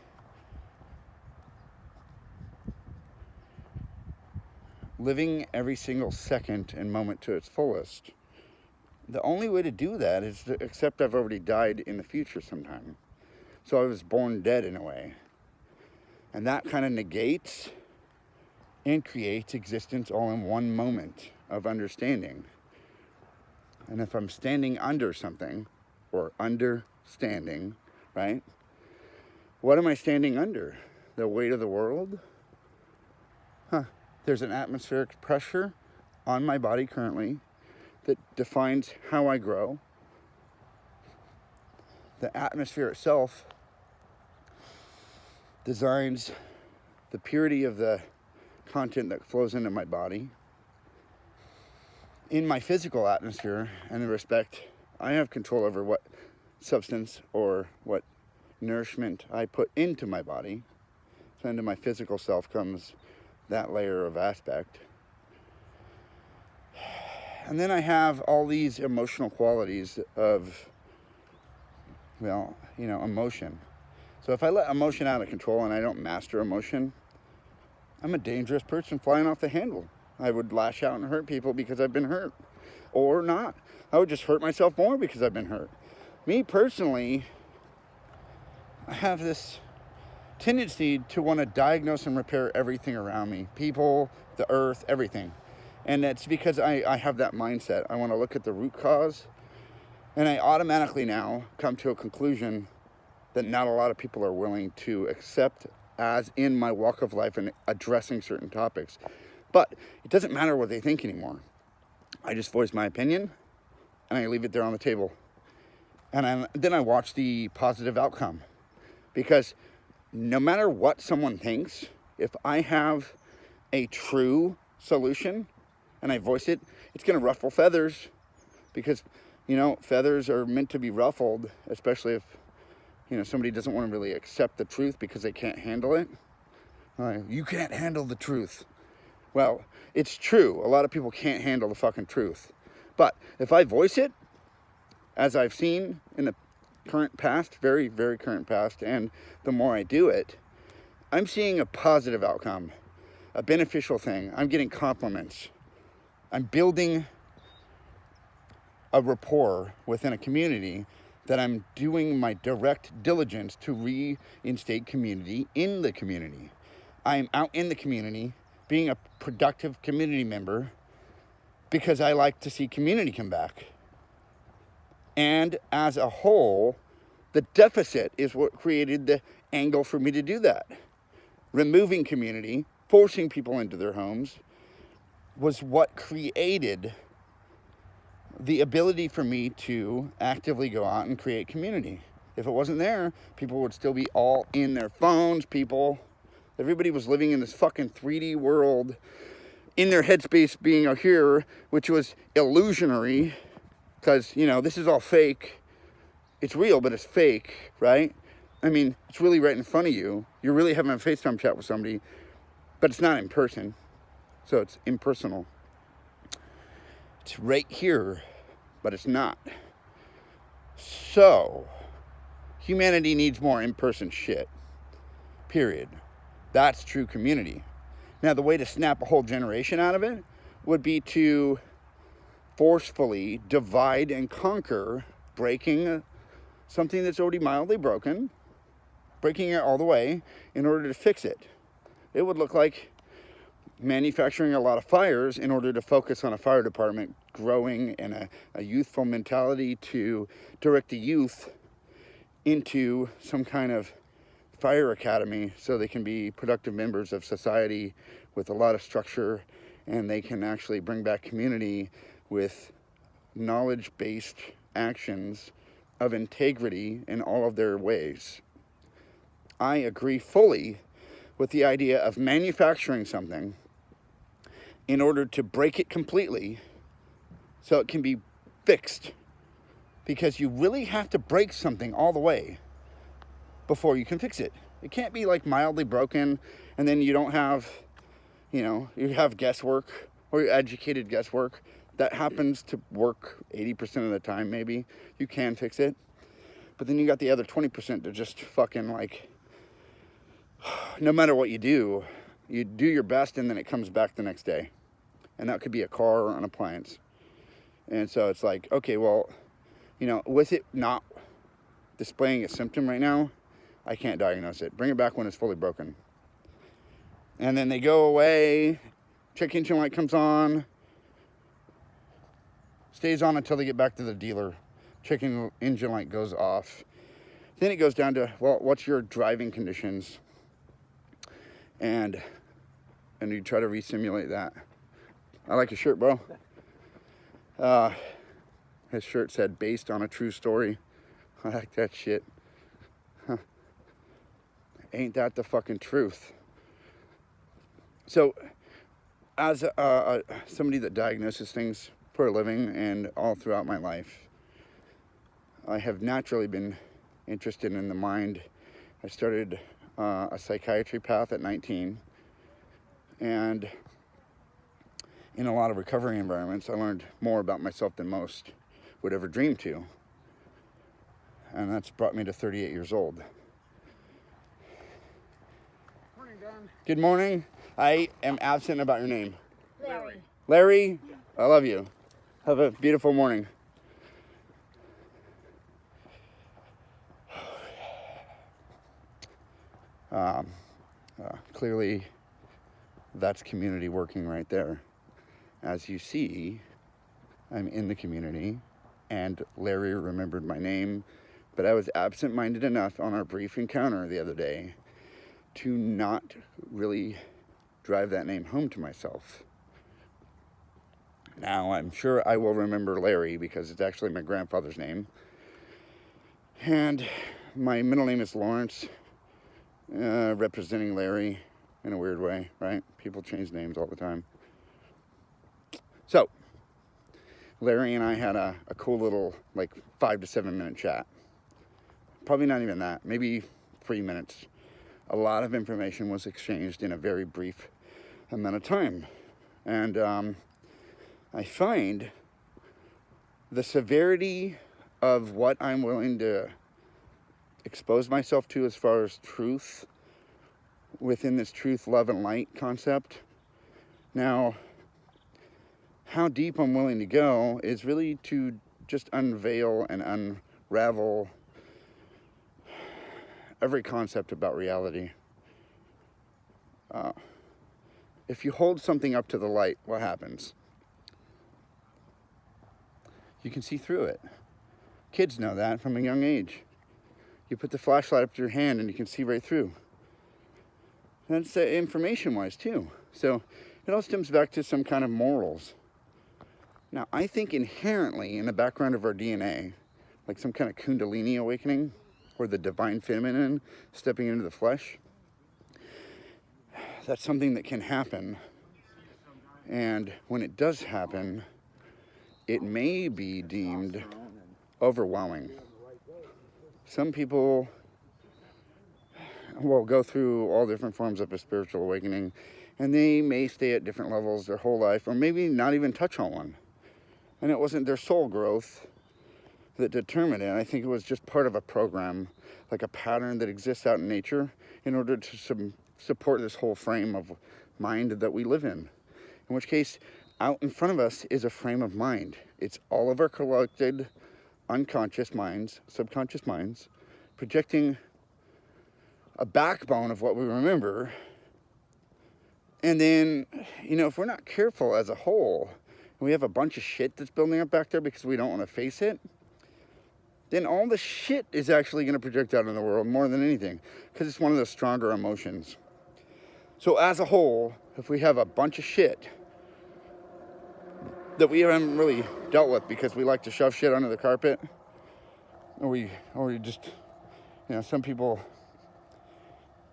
living every single second and moment to its fullest. The only way to do that is to accept I've already died in the future sometime. So I was born dead in a way. And that kind of negates and creates existence all in one moment of understanding. And if I'm standing under something, or understanding, right? What am I standing under? The weight of the world? There's an atmospheric pressure on my body currently that defines how I grow. The atmosphere itself designs the purity of the content that flows into my body. In my physical atmosphere and the respect, I have control over what substance or what nourishment I put into my body. So into my physical self comes that layer of aspect. And then I have all these emotional qualities of, emotion. So if I let emotion out of control and I don't master emotion, I'm a dangerous person flying off the handle. I would lash out and hurt people because I've been hurt. Or not. I would just hurt myself more because I've been hurt. Me personally, I have this tendency to want to diagnose and repair everything around me, people, the earth, everything. And that's because I have that mindset. I want to look at the root cause, and I automatically now come to a conclusion that not a lot of people are willing to accept as in my walk of life and addressing certain topics. But it doesn't matter what they think anymore. I just voice my opinion, and I leave it there on the table. And then I watch the positive outcome. Because no matter what someone thinks, if I have a true solution and I voice it, it's going to ruffle feathers. Because, feathers are meant to be ruffled, especially if, somebody doesn't want to really accept the truth because they can't handle it. You can't handle the truth. Well, it's true. A lot of people can't handle the fucking truth. But if I voice it, as I've seen in the current past, very, very current past, and the more I do it, I'm seeing a positive outcome, a beneficial thing. I'm getting compliments. I'm building a rapport within a community that I'm doing my direct diligence to reinstate community in the community. I'm out in the community being a productive community member because I like to see community come back. And as a whole, the deficit is what created the angle for me to do that. Removing community, forcing people into their homes, was what created the ability for me to actively go out and create community. If it wasn't there, people would still be all in their phones. Everybody was living in this fucking 3D world in their headspace being here, which was illusionary because, this is all fake. It's real, but it's fake, right? I mean, it's really right in front of you. You're really having a FaceTime chat with somebody, but it's not in person. So it's impersonal. It's right here, but it's not. So, humanity needs more in-person shit. Period. That's true community. Now, the way to snap a whole generation out of it would be to forcefully divide and conquer, breaking something that's already mildly broken, breaking it all the way in order to fix it. It would look like manufacturing a lot of fires in order to focus on a fire department growing and a youthful mentality to direct the youth into some kind of fire academy so they can be productive members of society with a lot of structure, and they can actually bring back community with knowledge-based actions of integrity in all of their ways. I agree fully with the idea of manufacturing something in order to break it completely so it can be fixed. Because you really have to break something all the way before you can fix it. It can't be like mildly broken and then you don't have, you have guesswork or educated guesswork. That happens to work 80% of the time maybe. You can fix it. But then you got the other 20% to just fucking no matter what you do your best and then it comes back the next day. And that could be a car or an appliance. And so it's like, okay, well, with it not displaying a symptom right now, I can't diagnose it. Bring it back when it's fully broken. And then they go away, check engine light comes on, stays on until they get back to the dealer. Check engine light goes off. Then it goes down to, well, what's your driving conditions? And you try to re-simulate that. I like your shirt, bro. His shirt said, based on a true story. I like that shit. Huh. Ain't that the fucking truth? So, as somebody that diagnoses things for a living and all throughout my life, I have naturally been interested in the mind. I started a psychiatry path at 19, and in a lot of recovery environments, I learned more about myself than most would ever dream to. And that's brought me to 38 years old. Morning, Dan. Good morning. I am absent about your name. Larry. Larry, I love you. Have a beautiful morning. Clearly, that's community working right there. As you see, I'm in the community, and Larry remembered my name, but I was absent-minded enough on our brief encounter the other day to not really drive that name home to myself. Now, I'm sure I will remember Larry because it's actually my grandfather's name. And my middle name is Lawrence, representing Larry in a weird way, right? People change names all the time. So, Larry and I had a cool little, 5 to 7 minute chat. Probably not even that, maybe 3 minutes. A lot of information was exchanged in a very brief amount of time. And I find the severity of what I'm willing to expose myself to as far as truth within this truth, love, and light concept. Now, how deep I'm willing to go is really to just unveil and unravel every concept about reality. If you hold something up to the light, what happens? You can see through it. Kids know that from a young age. You put the flashlight up to your hand and you can see right through. That's information-wise too. So it all stems back to some kind of morals. Now, I think inherently in the background of our DNA, like some kind of Kundalini awakening or the divine feminine stepping into the flesh, that's something that can happen. And when it does happen, it may be deemed overwhelming. Some people will go through all different forms of a spiritual awakening, and they may stay at different levels their whole life, or maybe not even touch on one. And it wasn't their soul growth that determined it. I think it was just part of a program, like a pattern that exists out in nature in order to support this whole frame of mind that we live in. In which case, out in front of us is a frame of mind. It's all of our collected unconscious minds, subconscious minds, projecting a backbone of what we remember. And then, if we're not careful as a whole, and we have a bunch of shit that's building up back there because we don't want to face it, then all the shit is actually going to project out in the world more than anything, because it's one of the stronger emotions. So as a whole, if we have a bunch of shit that we haven't really dealt with because we like to shove shit under the carpet, or we just, some people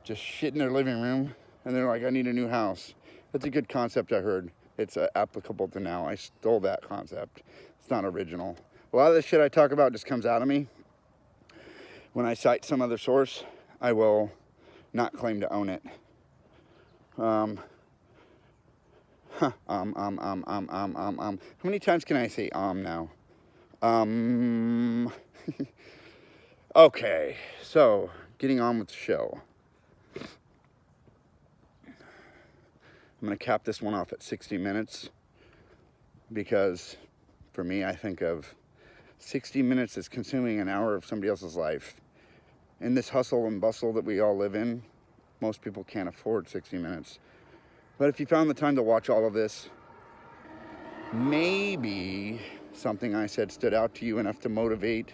just shit in their living room and they're like, I need a new house. That's a good concept I heard. It's applicable to now. I stole that concept. It's not original. A lot of the shit I talk about just comes out of me. When I cite some other source, I will not claim to own it. How many times can I say now? Okay, so getting on with the show. I'm going to cap this one off at 60 minutes because for me, I think of 60 minutes as consuming an hour of somebody else's life. In this hustle and bustle that we all live in, most people can't afford 60 minutes. But if you found the time to watch all of this, maybe something I said stood out to you enough to motivate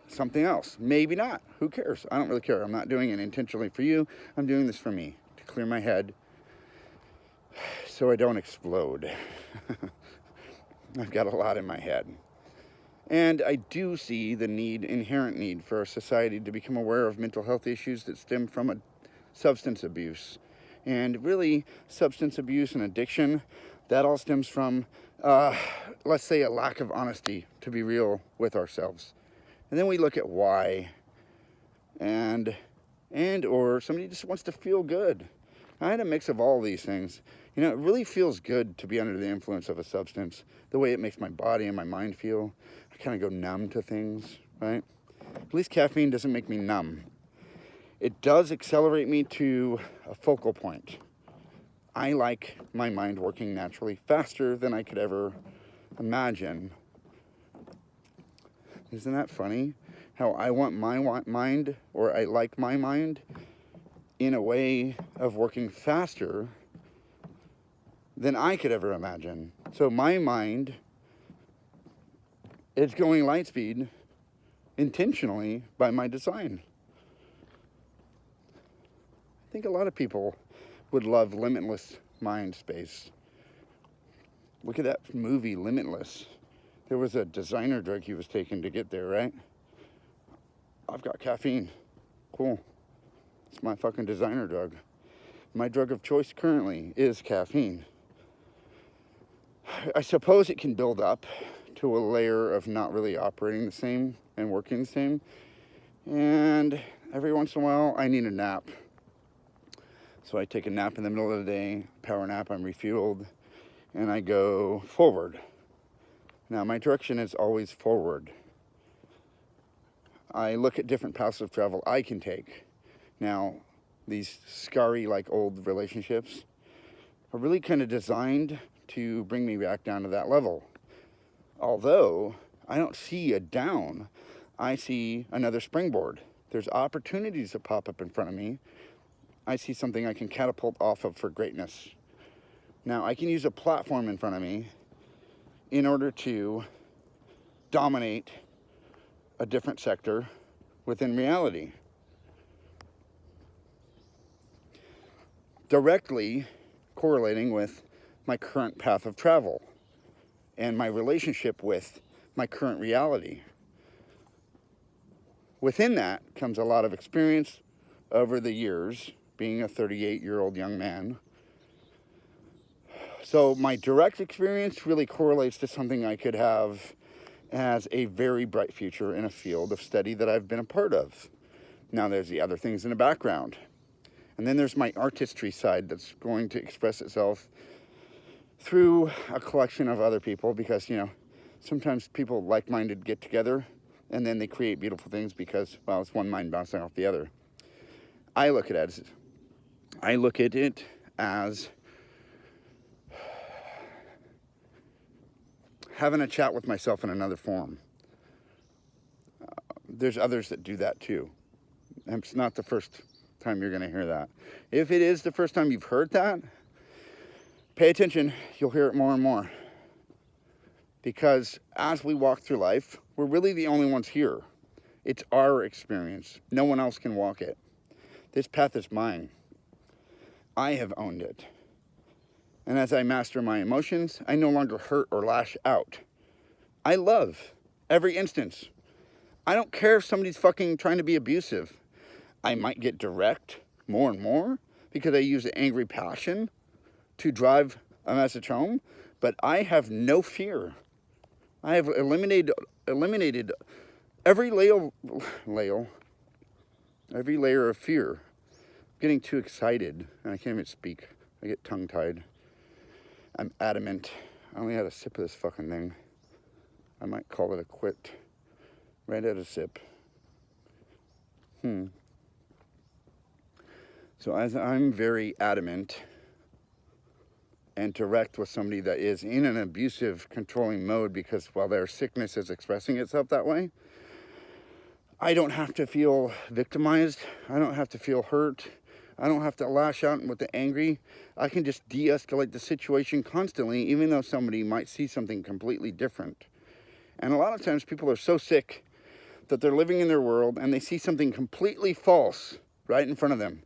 something else. Maybe not. Who cares? I don't really care. I'm not doing it intentionally for you. I'm doing this for me, to clear my head so I don't explode. I've got a lot in my head. And I do see the inherent need for our society to become aware of mental health issues that stem from substance abuse. And really, substance abuse and addiction, that all stems from, let's say, a lack of honesty, to be real with ourselves. And then we look at why, and or somebody just wants to feel good. I had a mix of all these things. It really feels good to be under the influence of a substance, the way it makes my body and my mind feel. I kind of go numb to things, right? At least caffeine doesn't make me numb. It does accelerate me to a focal point. I like my mind working naturally faster than I could ever imagine. Isn't that funny? how I want my mind, or I like my mind, in a way of working faster than I could ever imagine. So my mind is going light speed intentionally by my design. I think a lot of people would love limitless mind space. Look at that movie, Limitless. There was a designer drug he was taking to get there, right? I've got caffeine. Cool. It's my fucking designer drug. My drug of choice currently is caffeine. I suppose it can build up to a layer of not really operating the same and working the same. And every once in a while, I need a nap. So I take a nap in the middle of the day, power nap, I'm refueled, and I go forward. Now, my direction is always forward. I look at different paths of travel I can take. Now, these scary, like old relationships are really kind of designed to bring me back down to that level. Although I don't see a down, I see another springboard. There's opportunities that pop up in front of me. I see something I can catapult off of for greatness. Now, I can use a platform in front of me in order to dominate a different sector within reality. Directly correlating with my current path of travel and my relationship with my current reality. Within that comes a lot of experience over the years, being a 38-year-old young man. So my direct experience really correlates to something I could have as a very bright future in a field of study that I've been a part of. Now there's the other things in the background. And then there's my artistry side that's going to express itself through a collection of other people, because, you know, sometimes people like-minded get together and then they create beautiful things because, well, it's one mind bouncing off the other. I look at it as having a chat with myself in another form. There's others that do that too. And it's not the first time you're going to hear that. If it is the first time you've heard that, pay attention. You'll hear it more and more. Because as we walk through life, we're really the only ones here. It's our experience. No one else can walk it. This path is mine. I have owned it. And as I master my emotions, I no longer hurt or lash out. I love every instance. I don't care if somebody's fucking trying to be abusive. I might get direct more and more because I use angry passion to drive a message home, but I have no fear. I have eliminated every layer of fear. I'm getting too excited and I can't even speak. I get tongue-tied. I'm adamant. I only had a sip of this fucking thing. I might call it a quit. Right at a sip. So as I'm very adamant and direct with somebody that is in an abusive, controlling mode because, well, their sickness is expressing itself that way, I don't have to feel victimized. I don't have to feel hurt. I don't have to lash out with the angry. I can just de-escalate the situation constantly, even though somebody might see something completely different. And a lot of times people are so sick that they're living in their world and they see something completely false right in front of them.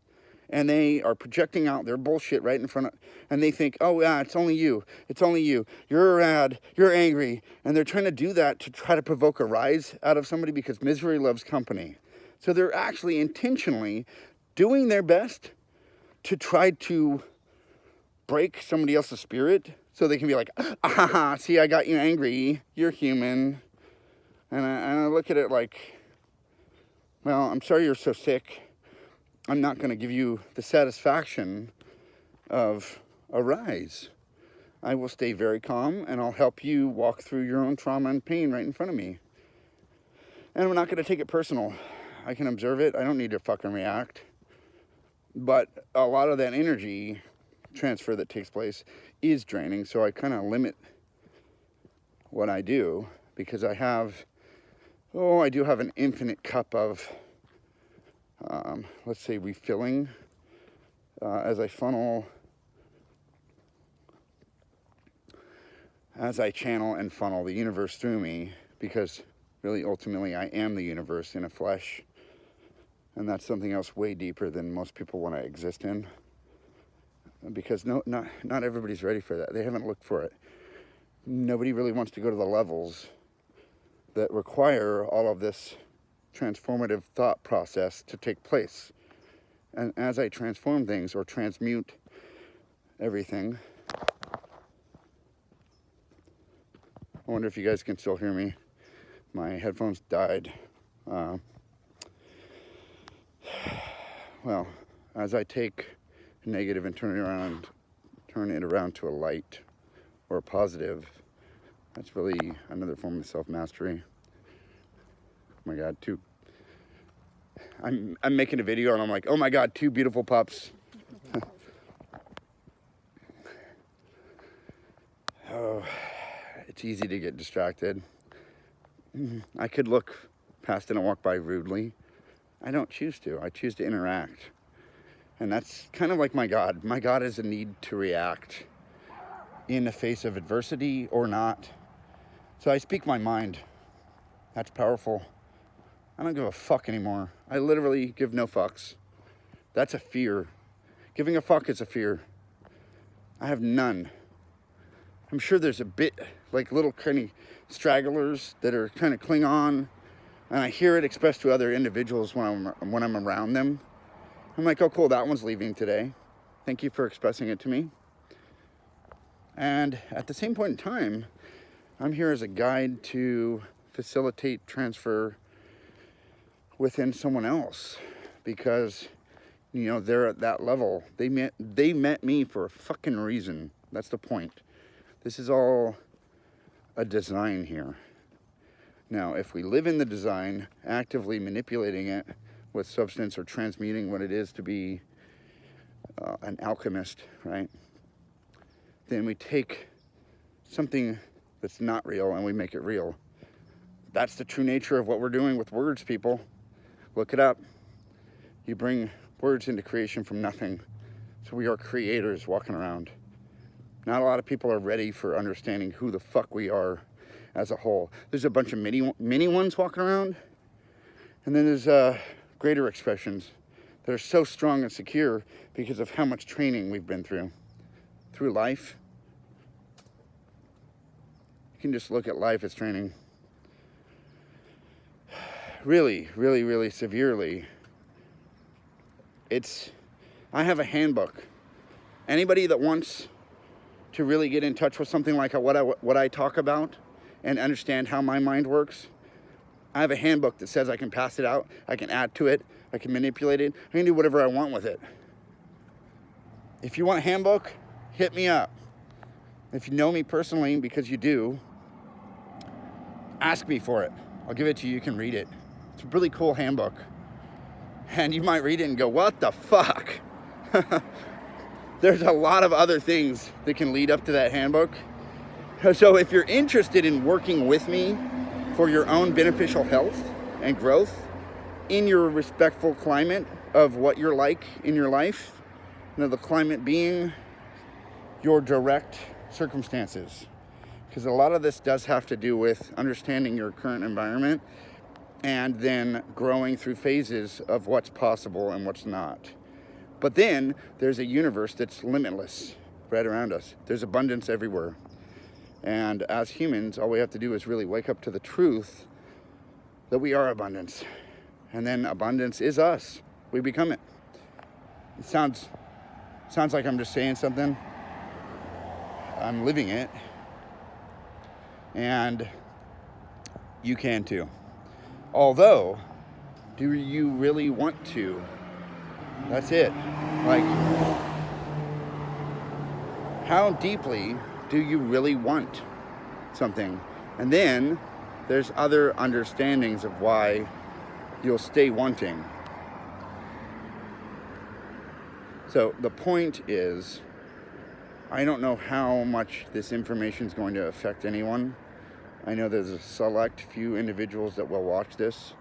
And they are projecting out their bullshit right in front of, and they think, oh yeah, it's only you. It's only you. You're mad. You're angry. And they're trying to do that to try to provoke a rise out of somebody because misery loves company. So they're actually intentionally doing their best to try to break somebody else's spirit so they can be like, ah, see, I got you angry. You're human. And I look at it like, well, I'm sorry you're so sick. I'm not going to give you the satisfaction of a rise. I will stay very calm and I'll help you walk through your own trauma and pain right in front of me. And I'm not going to take it personal. I can observe it. I don't need to fucking react. But a lot of that energy transfer that takes place is draining. So I kind of limit what I do because I have Oh, I do have an infinite cup of, let's say, refilling as I channel and funnel the universe through me, because really ultimately I am the universe in a flesh, and that's something else way deeper than most people want to exist in, because not everybody's ready for that. They haven't looked for it. Nobody really wants to go to the levels that require all of this transformative thought process to take place. And as I transform things or transmute everything, I wonder if you guys can still hear me. My headphones died. Well, as I take a negative and turn it around to a light or a positive, that's really another form of self-mastery. Oh my God, I'm making a video and I'm like, oh my God, 2 beautiful pups. Oh, it's easy to get distracted. I could look past it and walk by rudely. I don't choose to. I choose to interact. And that's kind of like my God. My God is a need to react in the face of adversity or not. So I speak my mind. That's powerful. I don't give a fuck anymore. I literally give no fucks. That's a fear. Giving a fuck is a fear. I have none. I'm sure there's a bit, like little kind of stragglers that are kind of cling on, and I hear it expressed to other individuals when I'm around them. I'm like, oh cool, that one's leaving today. Thank you for expressing it to me. And at the same point in time, I'm here as a guide to facilitate transfer within someone else, because they're at that level. They met me for a fucking reason. That's the point. This is all a design here. Now, if we live in the design, actively manipulating it with substance or transmuting what it is to be an alchemist, right? Then we take something that's not real and we make it real. That's the true nature of what we're doing with words, people. Look it up. You bring words into creation from nothing. So we are creators walking around. Not a lot of people are ready for understanding who the fuck we are as a whole. There's a bunch of mini ones walking around. And then there's greater expressions that are so strong and secure because of how much training we've been through life. You can just look at life as training. Really, really, really severely. I have a handbook. Anybody that wants to really get in touch with something like what I talk about and understand how my mind works, I have a handbook that says I can pass it out, I can add to it, I can manipulate it, I can do whatever I want with it. If you want a handbook, hit me up. If you know me personally, because you do, ask me for it. I'll give it to you, you can read it. It's a really cool handbook. And you might read it and go, what the fuck? There's a lot of other things that can lead up to that handbook. So if you're interested in working with me for your own beneficial health and growth in your respectful climate of what you're like in your life, the climate being your direct circumstances. Because a lot of this does have to do with understanding your current environment and then growing through phases of what's possible and what's not. But then there's a universe that's limitless right around us. There's abundance everywhere. And as humans, all we have to do is really wake up to the truth that we are abundance. And then abundance is us. We become it. It sounds like I'm just saying something. I'm living it. And you can too. Although, do you really want to? That's it. Like, how deeply do you really want something? And then there's other understandings of why you'll stay wanting. So the point is, I don't know how much this information is going to affect anyone, I know there's a select few individuals that will watch this,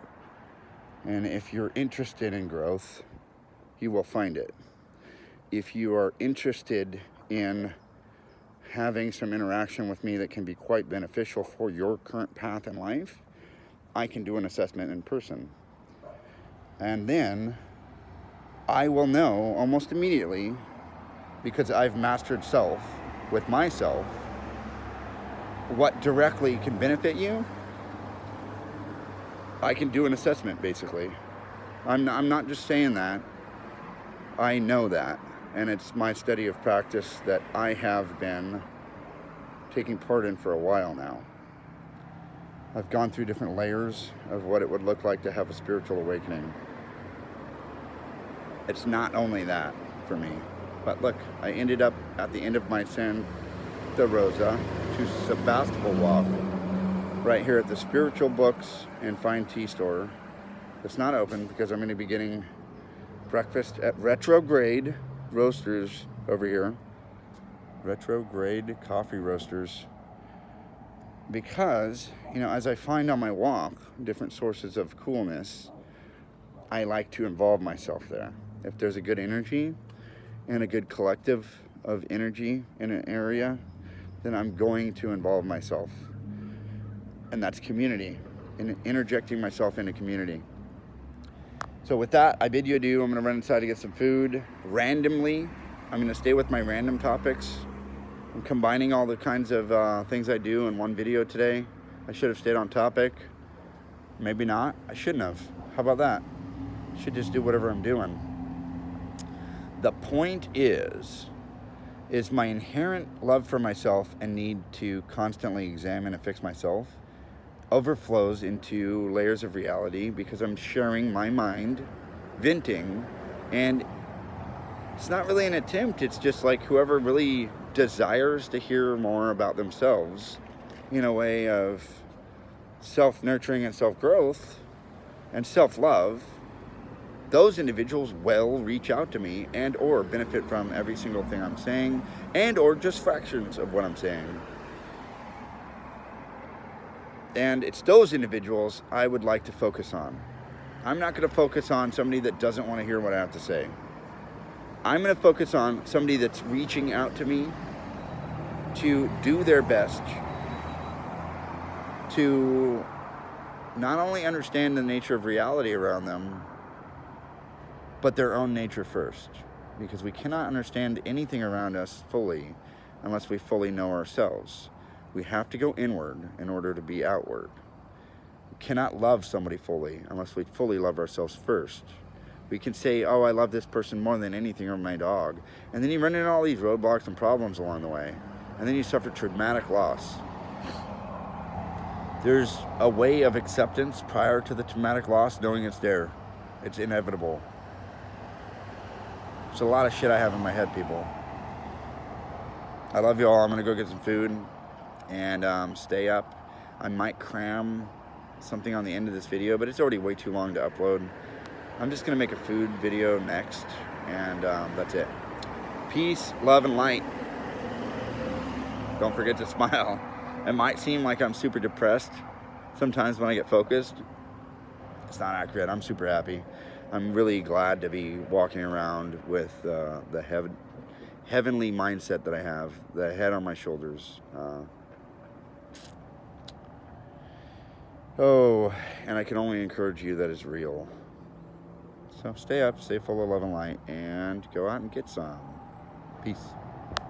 and if you're interested in growth, you will find it. If you are interested in having some interaction with me that can be quite beneficial for your current path in life, I can do an assessment in person. And then I will know almost immediately, because I've mastered self with myself, what directly can benefit you. I can do an assessment, basically. I'm not just saying that. I know that. And it's my study of practice that I have been taking part in for a while now. I've gone through different layers of what it would look like to have a spiritual awakening. It's not only that for me, but look, I ended up at the end of my Santa Rosa to Sebastopol walk right here at the Spiritual Books and Fine Tea store. It's not open because I'm going to be getting breakfast at Retrograde Roasters over here. Retrograde Coffee Roasters. Because, as I find on my walk different sources of coolness, I like to involve myself there. If there's a good energy and a good collective of energy in an area, then I'm going to involve myself. And that's community, and interjecting myself into community. So with that, I bid you adieu. I'm going to run inside to get some food randomly. I'm going to stay with my random topics. I'm combining all the kinds of things I do in one video today. I should have stayed on topic. Maybe not. I shouldn't have. How about that? I should just do whatever I'm doing. The point is my inherent love for myself and need to constantly examine and fix myself overflows into layers of reality because I'm sharing my mind, venting, and it's not really an attempt. It's just like whoever really desires to hear more about themselves in a way of self-nurturing and self-growth and self-love, those individuals will reach out to me and or benefit from every single thing I'm saying and or just fractions of what I'm saying. And it's those individuals I would like to focus on. I'm not going to focus on somebody that doesn't want to hear what I have to say. I'm going to focus on somebody that's reaching out to me to do their best to not only understand the nature of reality around them, but their own nature first. Because we cannot understand anything around us fully unless we fully know ourselves. We have to go inward in order to be outward. We cannot love somebody fully unless we fully love ourselves first. We can say, oh, I love this person more than anything, or my dog. And then you run into all these roadblocks and problems along the way. And then you suffer traumatic loss. There's a way of acceptance prior to the traumatic loss, knowing it's there. It's inevitable. There's a lot of shit I have in my head, people. I love you all. I'm going to go get some food and stay up. I might cram something on the end of this video, but it's already way too long to upload. I'm just going to make a food video next, and that's it. Peace, love, and light. Don't forget to smile. It might seem like I'm super depressed sometimes when I get focused. It's not accurate. I'm super happy. I'm really glad to be walking around with the heavenly mindset that I have, the head on my shoulders. And I can only encourage you that it's real. So stay up, stay full of love and light, and go out and get some. Peace.